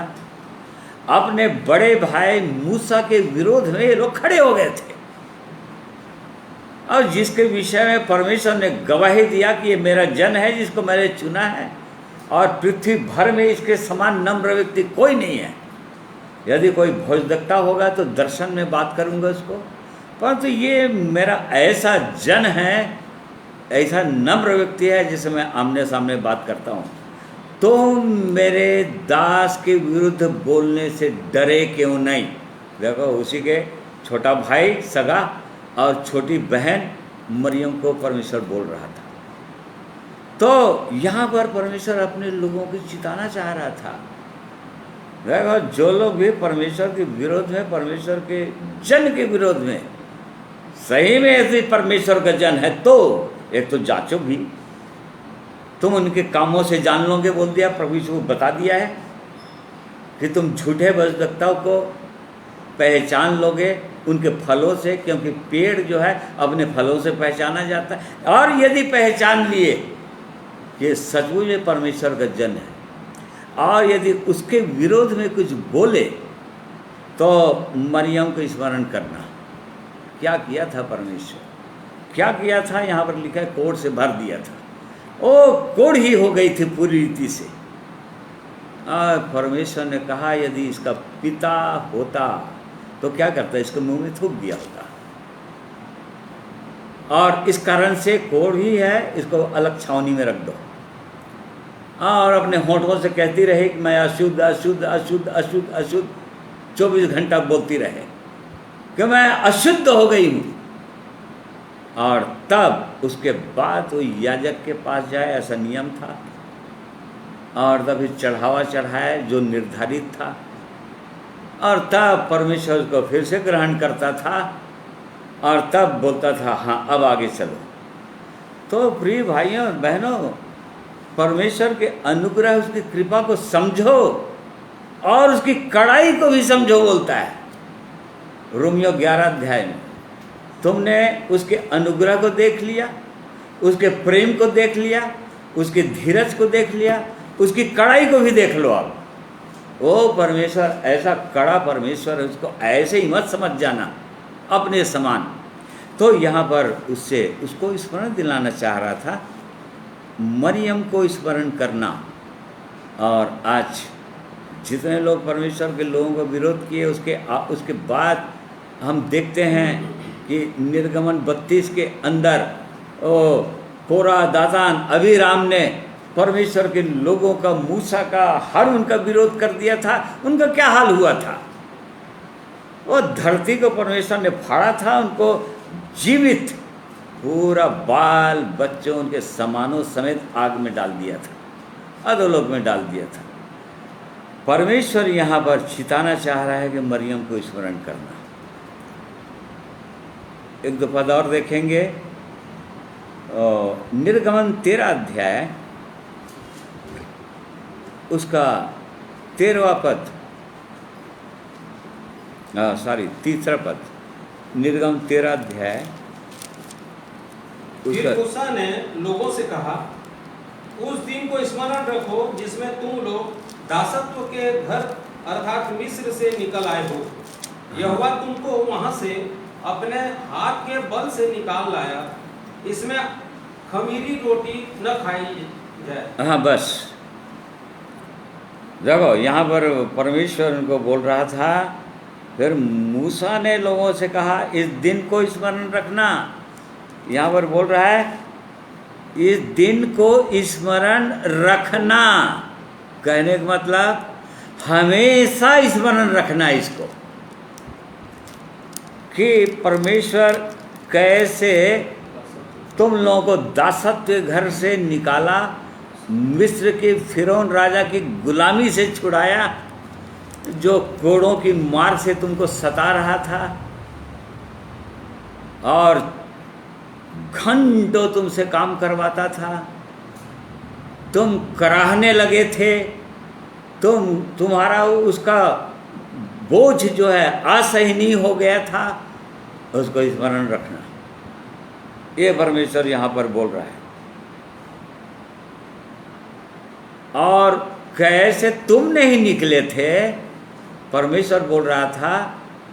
अपने बड़े भाई मूसा के विरोध में ये लोग खड़े हो गए थे, और जिसके विषय में परमेश्वर ने गवाही दिया कि ये मेरा जन है जिसको मैंने चुना है, और पृथ्वी भर में इसके समान नम्र व्यक्ति कोई नहीं है। यदि कोई भोजदक्ता होगा तो दर्शन में बात करूंगा उसको, परंतु ये मेरा ऐसा जन है, ऐसा नम्र व्यक्ति है जिसे मैं आमने सामने बात करता हूँ। तो मेरे दास के विरुद्ध बोलने से डरे क्यों नहीं। देखो, उसी के छोटा भाई सगा और छोटी बहन मरियम को परमेश्वर बोल रहा था। तो यहाँ पर परमेश्वर अपने लोगों को चिताना चाह रहा था। देखो, जो लोग भी परमेश्वर के विरोध में, परमेश्वर के जन के विरोध में, सही में यदि परमेश्वर का जन है तो एक तो जांचो भी, तुम उनके कामों से जान लोगे, बोल दिया प्रभु यीशु को बता दिया है कि तुम झूठे भजदक्ताओं को पहचान लोगे उनके फलों से, क्योंकि पेड़ जो है अपने फलों से पहचाना जाता है। और यदि पहचान लिए कि सचमुच में परमेश्वर का जन है, और यदि उसके विरोध में कुछ बोले तो मरियम को स्मरण करना, क्या किया था परमेश्वर, क्या किया था। यहाँ पर लिखा है कोढ़ से भर दिया था, ओ कोढ़ ही हो गई थी पूरी रीति से। और परमेश्वर ने कहा यदि इसका पिता होता तो क्या करता, इसको मुंह में थूक दिया होता। और इस कारण से कोढ़ ही है, इसको अलग छावनी में रख दो, और अपने होठों से कहती रहे कि मैं अशुद्ध अशुद्ध अशुद्ध अशुद्ध अशुद्ध 24 घंटा बोलती रहे कि मैं अशुद्ध हो गई हूँ। और तब उसके बाद वो याजक के पास जाए, ऐसा नियम था, और तब चढ़ावा चढ़ाए जो निर्धारित था, और तब परमेश्वर को फिर से ग्रहण करता था, और तब बोलता था हाँ अब आगे चलो। तो प्रिय भाइयों बहनों, परमेश्वर के अनुग्रह, उसकी कृपा को समझो और उसकी कड़ाई को भी समझो, बोलता है रोमियो 11 अध्याय में। तुमने उसके अनुग्रह को देख लिया, उसके प्रेम को देख लिया, उसके धीरज को देख लिया, उसकी कड़ाई को भी देख लो आप। वो परमेश्वर ऐसा कड़ा परमेश्वर है, उसको ऐसे ही मत समझ जाना अपने समान। तो यहाँ पर उसको स्मरण दिलाना चाह रहा था, मरियम को स्मरण करना। और आज जितने लोग परमेश्वर के लोगों को विरोध किए, उसके बाद हम देखते हैं कि निर्गमन 32 के अंदर कोरा, दातान, अबीराम ने परमेश्वर के लोगों का, मूसा का, हारून का विरोध कर दिया था। उनका क्या हाल हुआ था, वो धरती को परमेश्वर ने फाड़ा था, उनको जीवित पूरा बाल बच्चों उनके समानों समेत आग में डाल दिया था, अधोलोक में डाल दिया था। परमेश्वर यहाँ पर चिताना चाह रहा है कि मरियम को स्मरण करना। एक दो पद और देखेंगे, निर्गमन 13 अध्याय उसका 13वां पद, सॉरी, तीसरा पद, निर्गम 13 अध्याय। फिर मूसा ने लोगों से कहा, उस दिन को स्मरण रखो जिसमें तुम लोग दासत्व के घर अर्थात मिस्र से निकल आए हो। यहोवा तुमको वहां से अपने हाथ के बल से निकाल लाया। इसमें खमीरी रोटी न खाई जाए। हाँ, बस देखो, यहाँ पर परमेश्वर उनको बोल रहा था। फिर मूसा ने लोगों से कहा, इस दिन को स्मरण रखना। यहाँ पर बोल रहा है, इस दिन को स्मरण रखना। कहने का मतलब हमेशा स्मरण रखना इसको, कि परमेश्वर कैसे तुम लोगों को दासत्व के घर से निकाला, मिस्र के फिरौन राजा की गुलामी से छुड़ाया, जो कोड़ों की मार से तुमको सता रहा था और घंटों तुमसे काम करवाता था। तुम कराहने लगे थे, तुम्हारा उसका बोझ जो है असहनीय हो गया था, उसको स्मरण रखना। ये परमेश्वर यहाँ पर बोल रहा है। और कैसे तुम नहीं निकले थे, परमेश्वर बोल रहा था,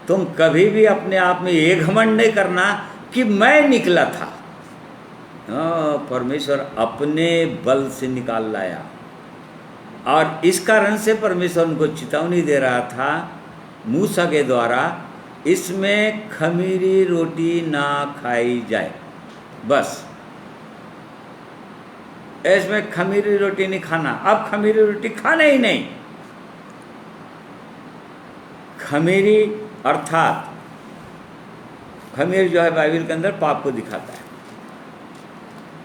तुम कभी भी अपने आप में ये घमंड नहीं करना कि मैं निकला था। परमेश्वर अपने बल से निकाल लाया। और इस कारण से परमेश्वर उनको चेतावनी दे रहा था मूसा के द्वारा, इसमें खमीरी रोटी ना खाई जाए। बस इसमें खमीरी रोटी नहीं खाना। अब खमीरी रोटी खाना ही नहीं। खमीरी अर्थात खमीर जो है बाइबल के अंदर पाप को दिखाता है।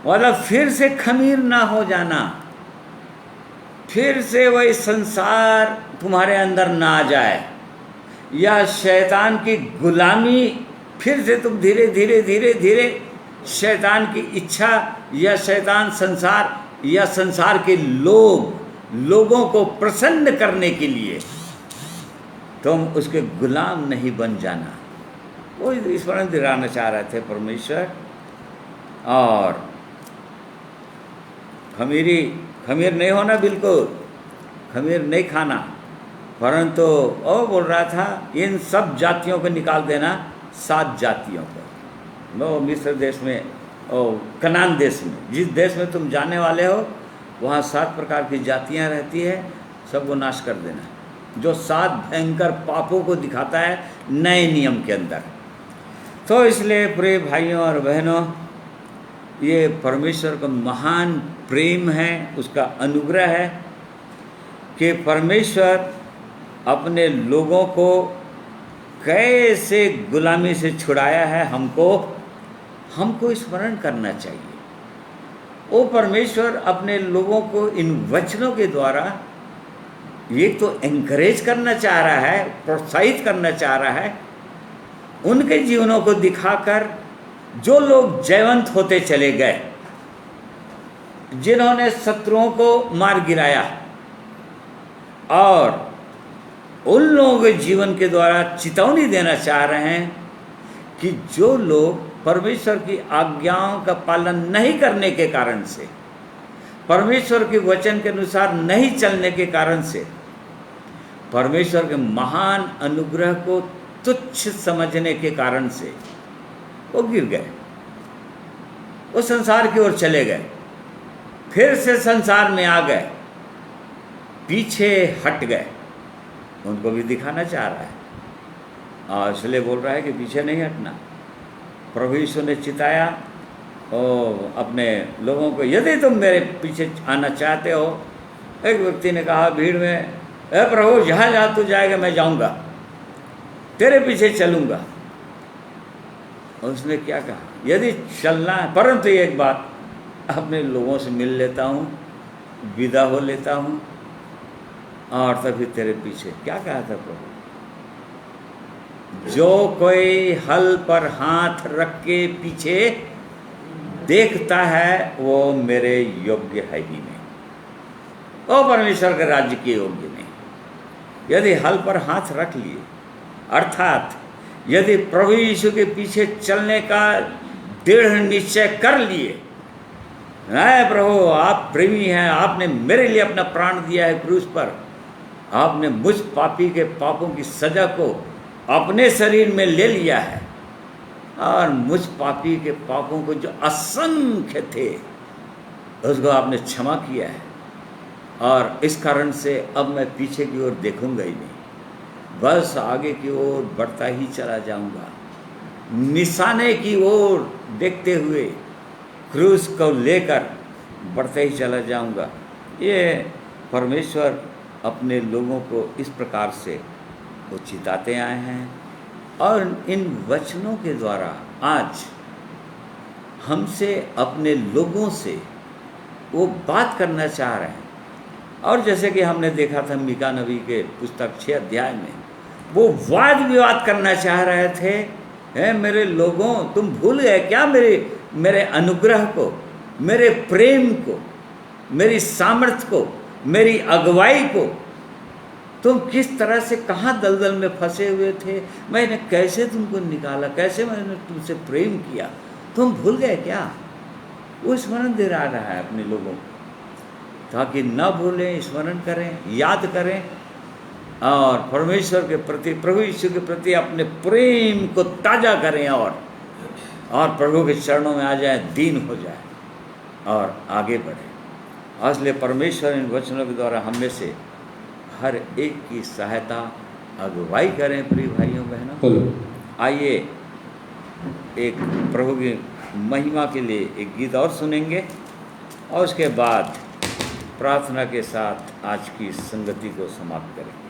मतलब फिर से खमीर ना हो जाना, फिर से वही संसार तुम्हारे अंदर ना आ जाए, या शैतान की गुलामी फिर से तुम धीरे धीरे धीरे धीरे शैतान की इच्छा या शैतान संसार या संसार के लोगों को प्रसन्न करने के लिए तुम उसके गुलाम नहीं बन जाना। वो स्मरण दिलाना चाह रहे थे परमेश्वर। और खमीर नहीं होना, बिल्कुल खमीर नहीं खाना, परंतु वो बोल रहा था इन सब जातियों को निकाल देना, 7 जातियों को। वो मिस्र देश में, कनान देश में, जिस देश में तुम जाने वाले हो, वहाँ 7 प्रकार की जातियाँ रहती है, सबको नाश कर देना, जो 7 भयंकर पापों को दिखाता है नए नियम के अंदर। तो इसलिए प्रिय भाइयों और बहनों, ये परमेश्वर का महान प्रेम है, उसका अनुग्रह है कि परमेश्वर अपने लोगों को कैसे गुलामी से छुड़ाया है, हमको स्मरण करना चाहिए। वो परमेश्वर अपने लोगों को इन वचनों के द्वारा एक तो एनकरेज करना चाह रहा है, प्रोत्साहित करना चाह रहा है, उनके जीवनों को दिखाकर जो लोग जयवंत होते चले गए, जिन्होंने शत्रुओं को मार गिराया, और उन लोगों के जीवन के द्वारा चेतावनी देना चाह रहे हैं कि जो लोग परमेश्वर की आज्ञाओं का पालन नहीं करने के कारण से, परमेश्वर के वचन के अनुसार नहीं चलने के कारण से, परमेश्वर के महान अनुग्रह को तुच्छ समझने के कारण से वो गिर गए, वो संसार की ओर चले गए, फिर से संसार में आ गए, पीछे हट गए। उनको भी दिखाना चाह रहा है, और इसलिए बोल रहा है कि पीछे नहीं हटना। प्रभु यीशु ने चिताया और अपने लोगों को, यदि तुम मेरे पीछे आना चाहते हो। एक व्यक्ति ने कहा भीड़ में, ए प्रभु, जहाँ जहाँ तू जाएगा मैं जाऊँगा, तेरे पीछे चलूँगा। और उसने क्या कहा, यदि चलना है, परंतु एक बात, अपने लोगों से मिल लेता हूँ, विदा हो लेता हूँ, और तभी तेरे पीछे। क्या कहा था प्रभु, जो कोई हल पर हाथ रख के पीछे देखता है वो मेरे योग्य है ही नहीं, वो परमेश्वर के राज्य के योग्य नहीं। यदि हल पर हाथ रख लिए अर्थात यदि प्रभु यीशु के पीछे चलने का दृढ़ निश्चय कर लिए, है प्रभु आप प्रेमी हैं, आपने मेरे लिए अपना प्राण दिया है क्रूस पर, आपने मुझ पापी के पापों की सजा को अपने शरीर में ले लिया है और मुझ पापी के पापों को जो असंख्य थे उसको आपने क्षमा किया है, और इस कारण से अब मैं पीछे की ओर देखूंगा ही नहीं, बस आगे की ओर बढ़ता ही चला जाऊंगा, निशाने की ओर देखते हुए क्रूस को लेकर बढ़ते ही चला जाऊंगा। ये परमेश्वर अपने लोगों को इस प्रकार से वो चिताते आए हैं, और इन वचनों के द्वारा आज हमसे, अपने लोगों से वो बात करना चाह रहे हैं। और जैसे कि हमने देखा था मीका नबी के पुस्तक 6 अध्याय में, वो वाद विवाद करना चाह रहे थे, हैं मेरे लोगों तुम भूल गए क्या मेरे अनुग्रह को, मेरे प्रेम को, मेरी सामर्थ्य को, मेरी अगुवाई को, तुम किस तरह से कहाँ दलदल में फंसे हुए थे, मैंने कैसे तुमको निकाला, कैसे मैंने तुमसे प्रेम किया, तुम भूल गए क्या। वो स्मरण दे रहा है अपने लोगों को, ताकि न भूलें, स्मरण करें, याद करें, और परमेश्वर के प्रति, प्रभु यीशु के प्रति अपने प्रेम को ताज़ा करें, और प्रभु के चरणों में आ जाए, दीन हो जाए और आगे बढ़े। इसलिए परमेश्वर इन वचनों के द्वारा हम में से हर एक की सहायता, अगुवाई करें। प्रिय भाइयों बहनों, आइए एक प्रभु की महिमा के लिए एक गीत और सुनेंगे, और उसके बाद प्रार्थना के साथ आज की संगति को समाप्त करेंगे।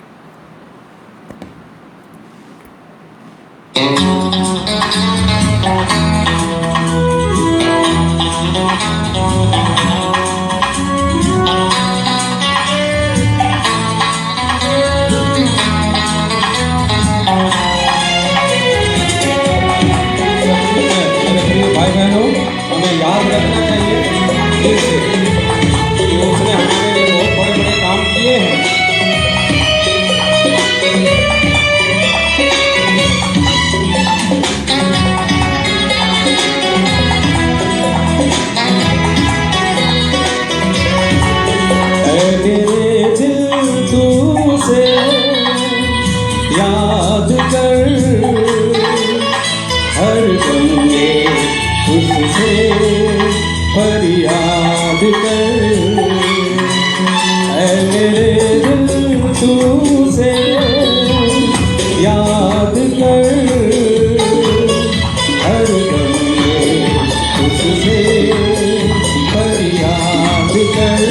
भाई बहनों, हमें याद रखना चाहिए दिल से कि उसने हमारे लिए बहुत बड़े बड़े काम किए हैं। मेरे दिल तू से याद कर, हर दम में उससे फरियाद कर। ऐ मेरे दिल तू से याद कर, हर दम में उससे फरियाद कर।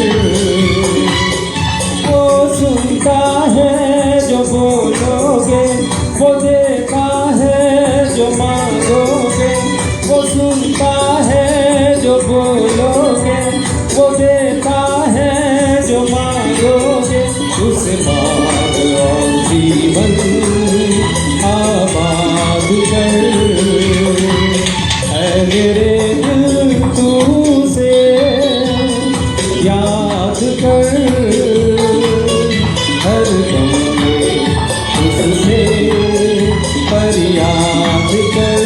वो सुनता है जो बोलोगे, वो देता है जो मांगोगे। वो सुनता है जो बोलोगे, वो देता है जो मांगोगे। उसे मांग और जीवन आबाद कर। ऐ मेरे दिल तू से याद कर, हर दम में उससे फरियाद कर।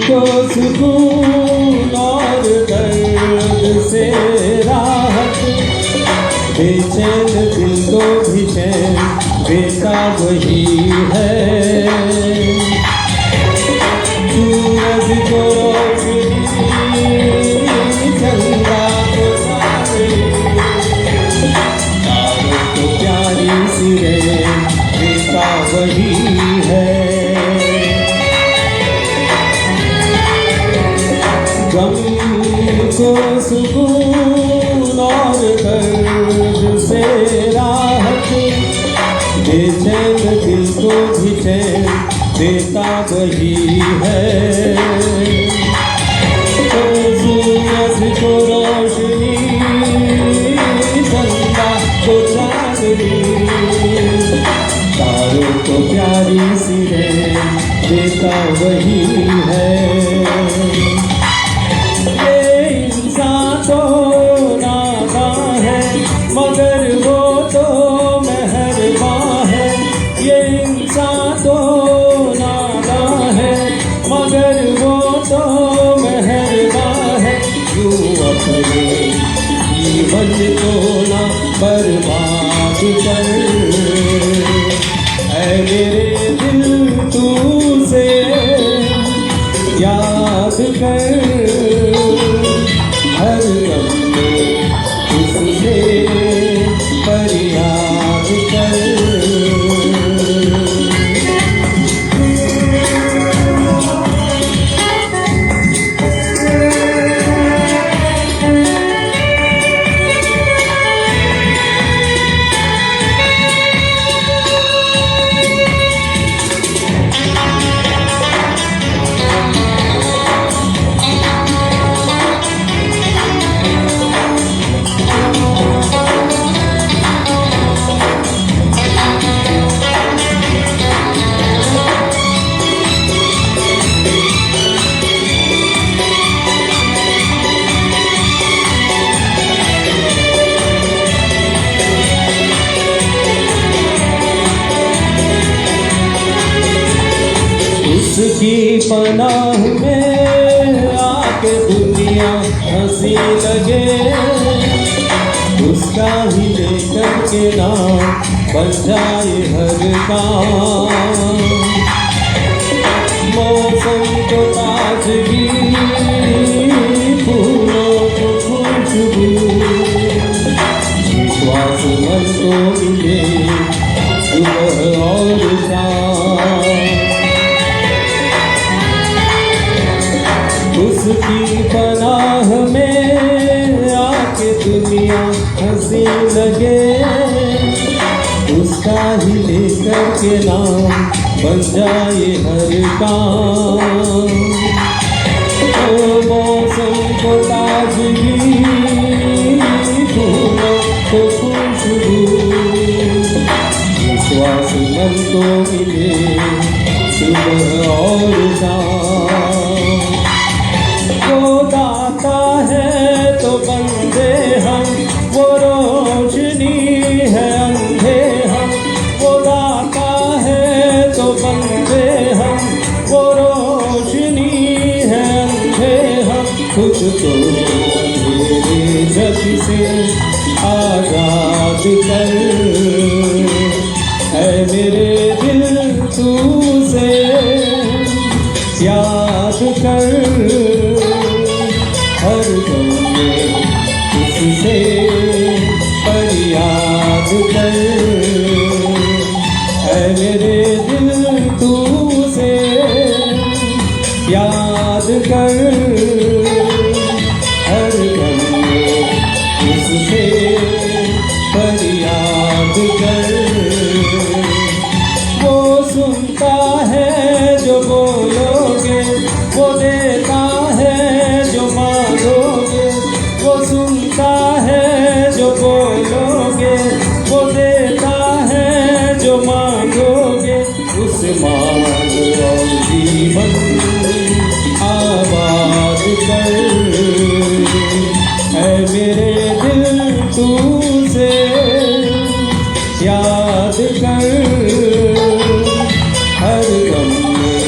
को सुकून और दर्द से राहत, बेचैन दिल को भी चैन देता वही है। सूरज को रोशनी, चंद्रा को चांदनी, तारों वही है। तो सूरज को रोशनी, चंदा को चांदनी, तारों को प्यारी सी देता वही है। ये इंसान तो नादान है मगर वो तो मेहरबान है। ये इंसान तो नादान है मगर वो तो मेहरबान है। यूं अपने जीवन को ना बर्बाद कर, ऐ मेरे दिल तू से याद कर, हर गम में उससे फरियाद कर। उसकी पनाह में आके दुनिया हंसी लगे, उसका ही लेकर के नाम बन जाए हर काम। मौसम को ताजगी, फूलों को खुशबू, विश्वास मन को मिले सुबह और शाम। उसकी पनाह में आके दुनिया हंसी लगे, उसका ही लेकर के नाम बन जाए हर काम। ओ मौसम को ताजगी, फूलों को खुशबू, विश्वास मन को मिले सुबह और शाम। वो दाता है तो बंदे हम, वो रोशनी है अंधे हम। वो दाता है तो बंदे हम, वो रोशनी है अंधे हम। खुद को अंधेरे जग से आजाद कर, है मेरे दिल तू से याद कर, हर गम में उससे फरियाद कर, ऐ मेरे दिल तू से याद कर, हर गम में उससे फरियाद कर। वो सुनता है जो बोलोगे, वो देता है जो मांगोगे। वो सुनता है जो बोलोगे, वो देता है जो मांगोगे। उस मांग और जीवन आबाद कर, है मेरे दिल तू से याद कर, हर गम में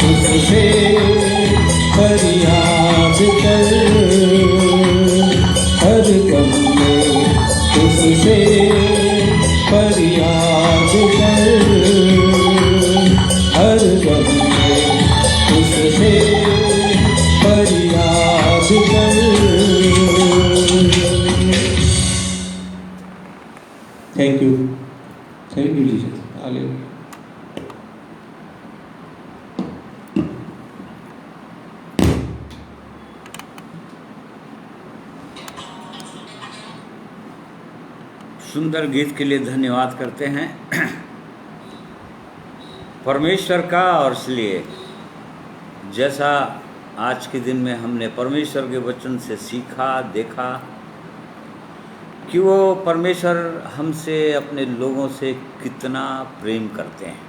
उससे फरियाद कर, हर गम में उससे फरियाद कर, हर गम में उससे फरियाद कर। Thank you Jesus. हालेलुया। सुंदर गीत के लिए धन्यवाद करते हैं। परमेश्वर का, और इसलिए जैसा आज के दिन में हमने परमेश्वर के वचन से सीखा, देखा कि वो परमेश्वर हमसे, अपने लोगों से कितना प्रेम करते हैं,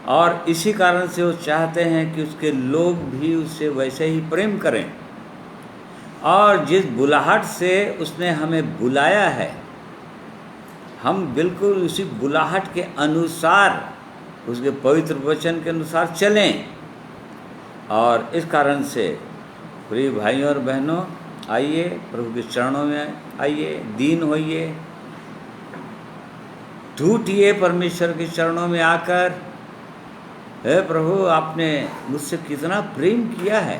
और इसी कारण से वो चाहते हैं कि उसके लोग भी उससे वैसे ही प्रेम करें। और जिस बुलाहट से उसने हमें बुलाया है, हम बिल्कुल उसी बुलाहट के अनुसार, उसके पवित्र वचन के अनुसार चलें। और इस कारण से प्रिय भाइयों और बहनों, आइए प्रभु के चरणों में आइए, दीन होइए, टूटिए परमेश्वर के चरणों में आकर, हे प्रभु आपने मुझसे कितना प्रेम किया है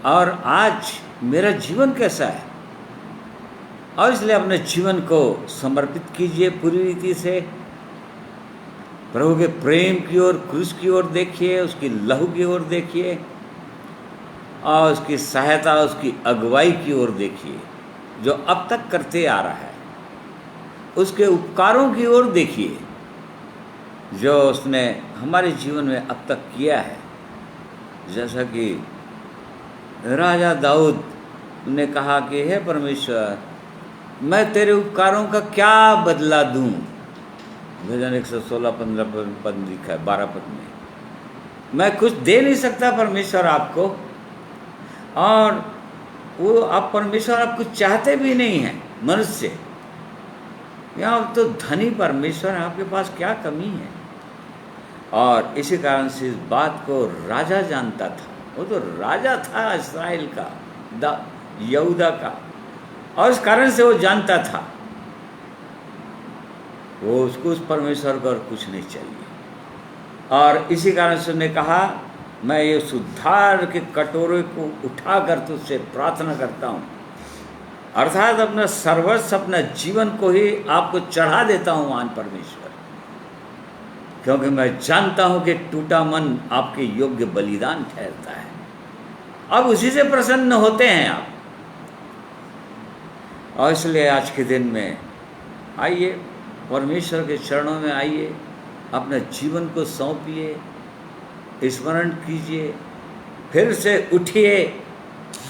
और आज मेरा जीवन कैसा है, और इसलिए अपने जीवन को समर्पित कीजिए पूरी रीति से। प्रभु के प्रेम की ओर, क्रूस की ओर देखिए, उसकी लहू की ओर देखिए, और उसकी सहायता, उसकी अगुवाई की ओर देखिए जो अब तक करते आ रहा है। उसके उपकारों की ओर देखिए जो उसने हमारे जीवन में अब तक किया है। जैसा कि राजा दाऊद ने कहा कि हे परमेश्वर, मैं तेरे उपकारों का क्या बदला दूं। भजन 116 15 पद लिखा है, 12 पद में। मैं कुछ दे नहीं सकता परमेश्वर आपको, और वो आप परमेश्वर आप कुछ चाहते भी नहीं हैं मनुष्य। यहाँ तो धनी परमेश्वर है, आपके पास क्या कमी है। और इसी कारण से इस बात को राजा जानता था। वो तो राजा था इस्राएल का, यहूदा का, और इस कारण से वो जानता था वो उसको, उस परमेश्वर को और कुछ नहीं चाहिए। और इसी कारण से उसने कहा, मैं ये सुधार के कटोरे को उठाकर तुझसे प्रार्थना करता हूँ, अर्थात अपना सर्वस्व, अपना जीवन को ही आपको चढ़ा देता हूँ महान परमेश्वर, क्योंकि मैं जानता हूँ कि टूटा मन आपके योग्य बलिदान ठहरता है। अब उसी से प्रसन्न होते हैं आप। और इसलिए आज के दिन में आइए, परमेश्वर के चरणों में आइए, अपने जीवन को सौंपिए, स्मरण कीजिए, फिर से उठिए,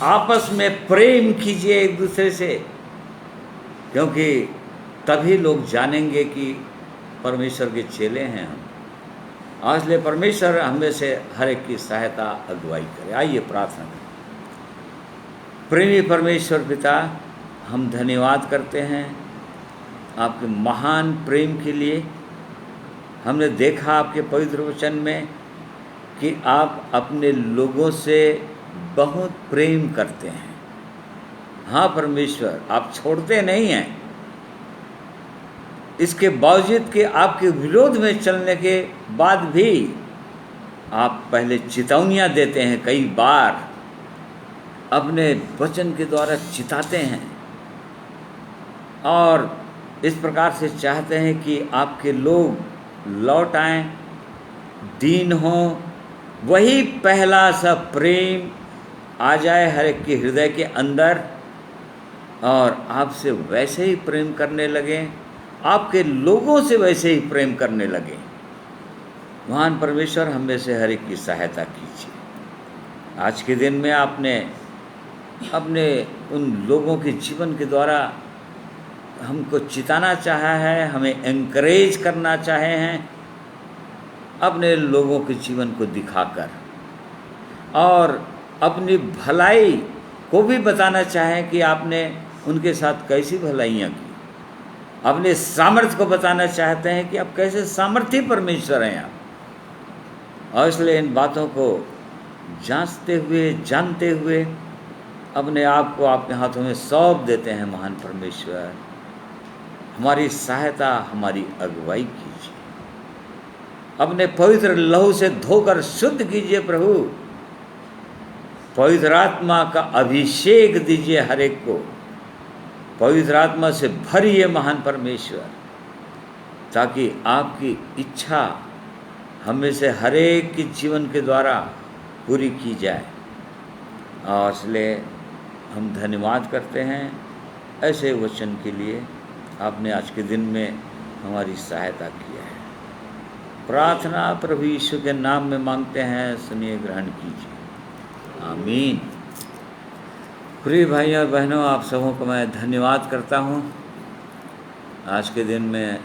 आपस में प्रेम कीजिए एक दूसरे से, क्योंकि तभी लोग जानेंगे कि परमेश्वर के चेले हैं हम। और इसलिए परमेश्वर हमें से हर एक की सहायता, अगुवाई करे। आइए प्रार्थना करें। प्रेमी परमेश्वर पिता, हम धन्यवाद करते हैं आपके महान प्रेम के लिए। हमने देखा आपके पवित्र वचन में कि आप अपने लोगों से बहुत प्रेम करते हैं। हाँ परमेश्वर, आप छोड़ते नहीं हैं। इसके बावजूद कि आपके विरोध में चलने के बाद भी आप पहले चेतावनियाँ देते हैं, कई बार अपने वचन के द्वारा चिताते हैं, और इस प्रकार से चाहते हैं कि आपके लोग लौट आएं, दीन हों, वही पहला सा प्रेम आ जाए हर एक के हृदय के अंदर, और आपसे वैसे ही प्रेम करने लगें, आपके लोगों से वैसे ही प्रेम करने लगे। महान परमेश्वर, हमें से हर एक की सहायता कीजिए। आज के दिन में आपने अपने उन लोगों के जीवन के द्वारा हमको चिताना चाहा है, हमें एनकरेज करना चाहे हैं, अपने लोगों के जीवन को दिखाकर, और अपनी भलाई को भी बताना चाहें कि आपने उनके साथ कैसी भलाइयाँ की। अपने सामर्थ्य को बताना चाहते हैं कि आप कैसे सामर्थ्य परमेश्वर हैं आप। और इसलिए इन बातों को जांचते हुए, जानते हुए अपने आप को आपके हाथों में सौंप देते हैं। महान परमेश्वर, हमारी सहायता, हमारी अगुवाई कीजिए। अपने पवित्र लहू से धोकर शुद्ध कीजिए प्रभु। पवित्र आत्मा का अभिषेक दीजिए हर एक को। पवित्र आत्मा से भरिए महान परमेश्वर, ताकि आपकी इच्छा हमें से हर एक के जीवन के द्वारा पूरी की जाए। और इसलिए हम धन्यवाद करते हैं ऐसे वचन के लिए। आपने आज के दिन में हमारी सहायता किया है। प्रार्थना प्रभु यीशु के नाम में मांगते हैं, सुनिए, ग्रहण कीजिए। आमीन। प्रिय भाई और बहनों, आप सबों को मैं धन्यवाद करता हूँ। आज के दिन में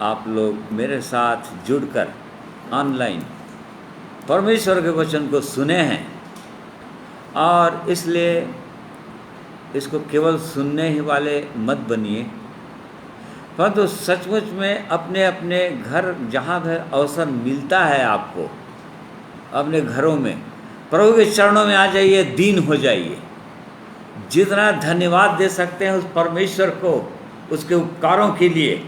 आप लोग मेरे साथ जुड़कर ऑनलाइन परमेश्वर के वचन को सुने हैं, और इसलिए इसको केवल सुनने ही वाले मत बनिए, परंतु सचमुच में अपने अपने घर जहाँ भी अवसर मिलता है आपको, अपने घरों में प्रभु के चरणों में आ जाइए, दीन हो जाइए। जितना धन्यवाद दे सकते हैं उस परमेश्वर को, उसके उपकारों के लिए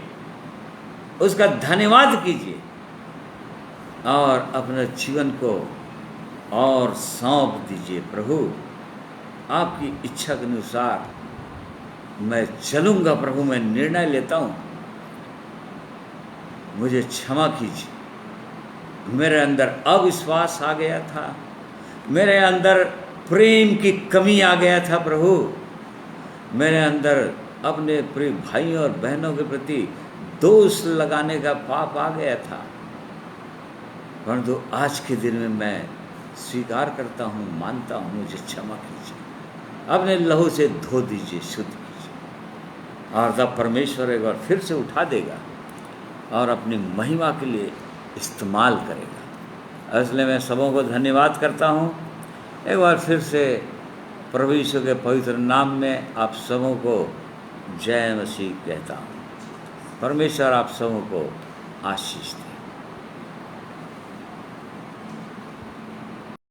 उसका धन्यवाद कीजिए, और अपने जीवन को और सौंप दीजिए। प्रभु, आपकी इच्छा के अनुसार मैं चलूँगा। प्रभु, मैं निर्णय लेता हूँ, मुझे क्षमा कीजिए। मेरे अंदर अविश्वास आ गया था, मेरे अंदर प्रेम की कमी आ गया था। प्रभु, मेरे अंदर अपने प्रिय भाइयों और बहनों के प्रति दोष लगाने का पाप आ गया था, परंतु आज के दिन में मैं स्वीकार करता हूँ, मानता हूँ, मुझे क्षमा कीजिए। अपने लहू से धो दीजिए, शुद्ध कीजिए, और तब परमेश्वर एक बार फिर से उठा देगा और अपनी महिमा के लिए इस्तेमाल करेगा। इसलिए मैं सबों को धन्यवाद करता हूँ। एक बार फिर से प्रभु यीशु के पवित्र नाम में आप सबों को जय मसीह कहता हूँ। परमेश्वर आप सबों को आशीष दे।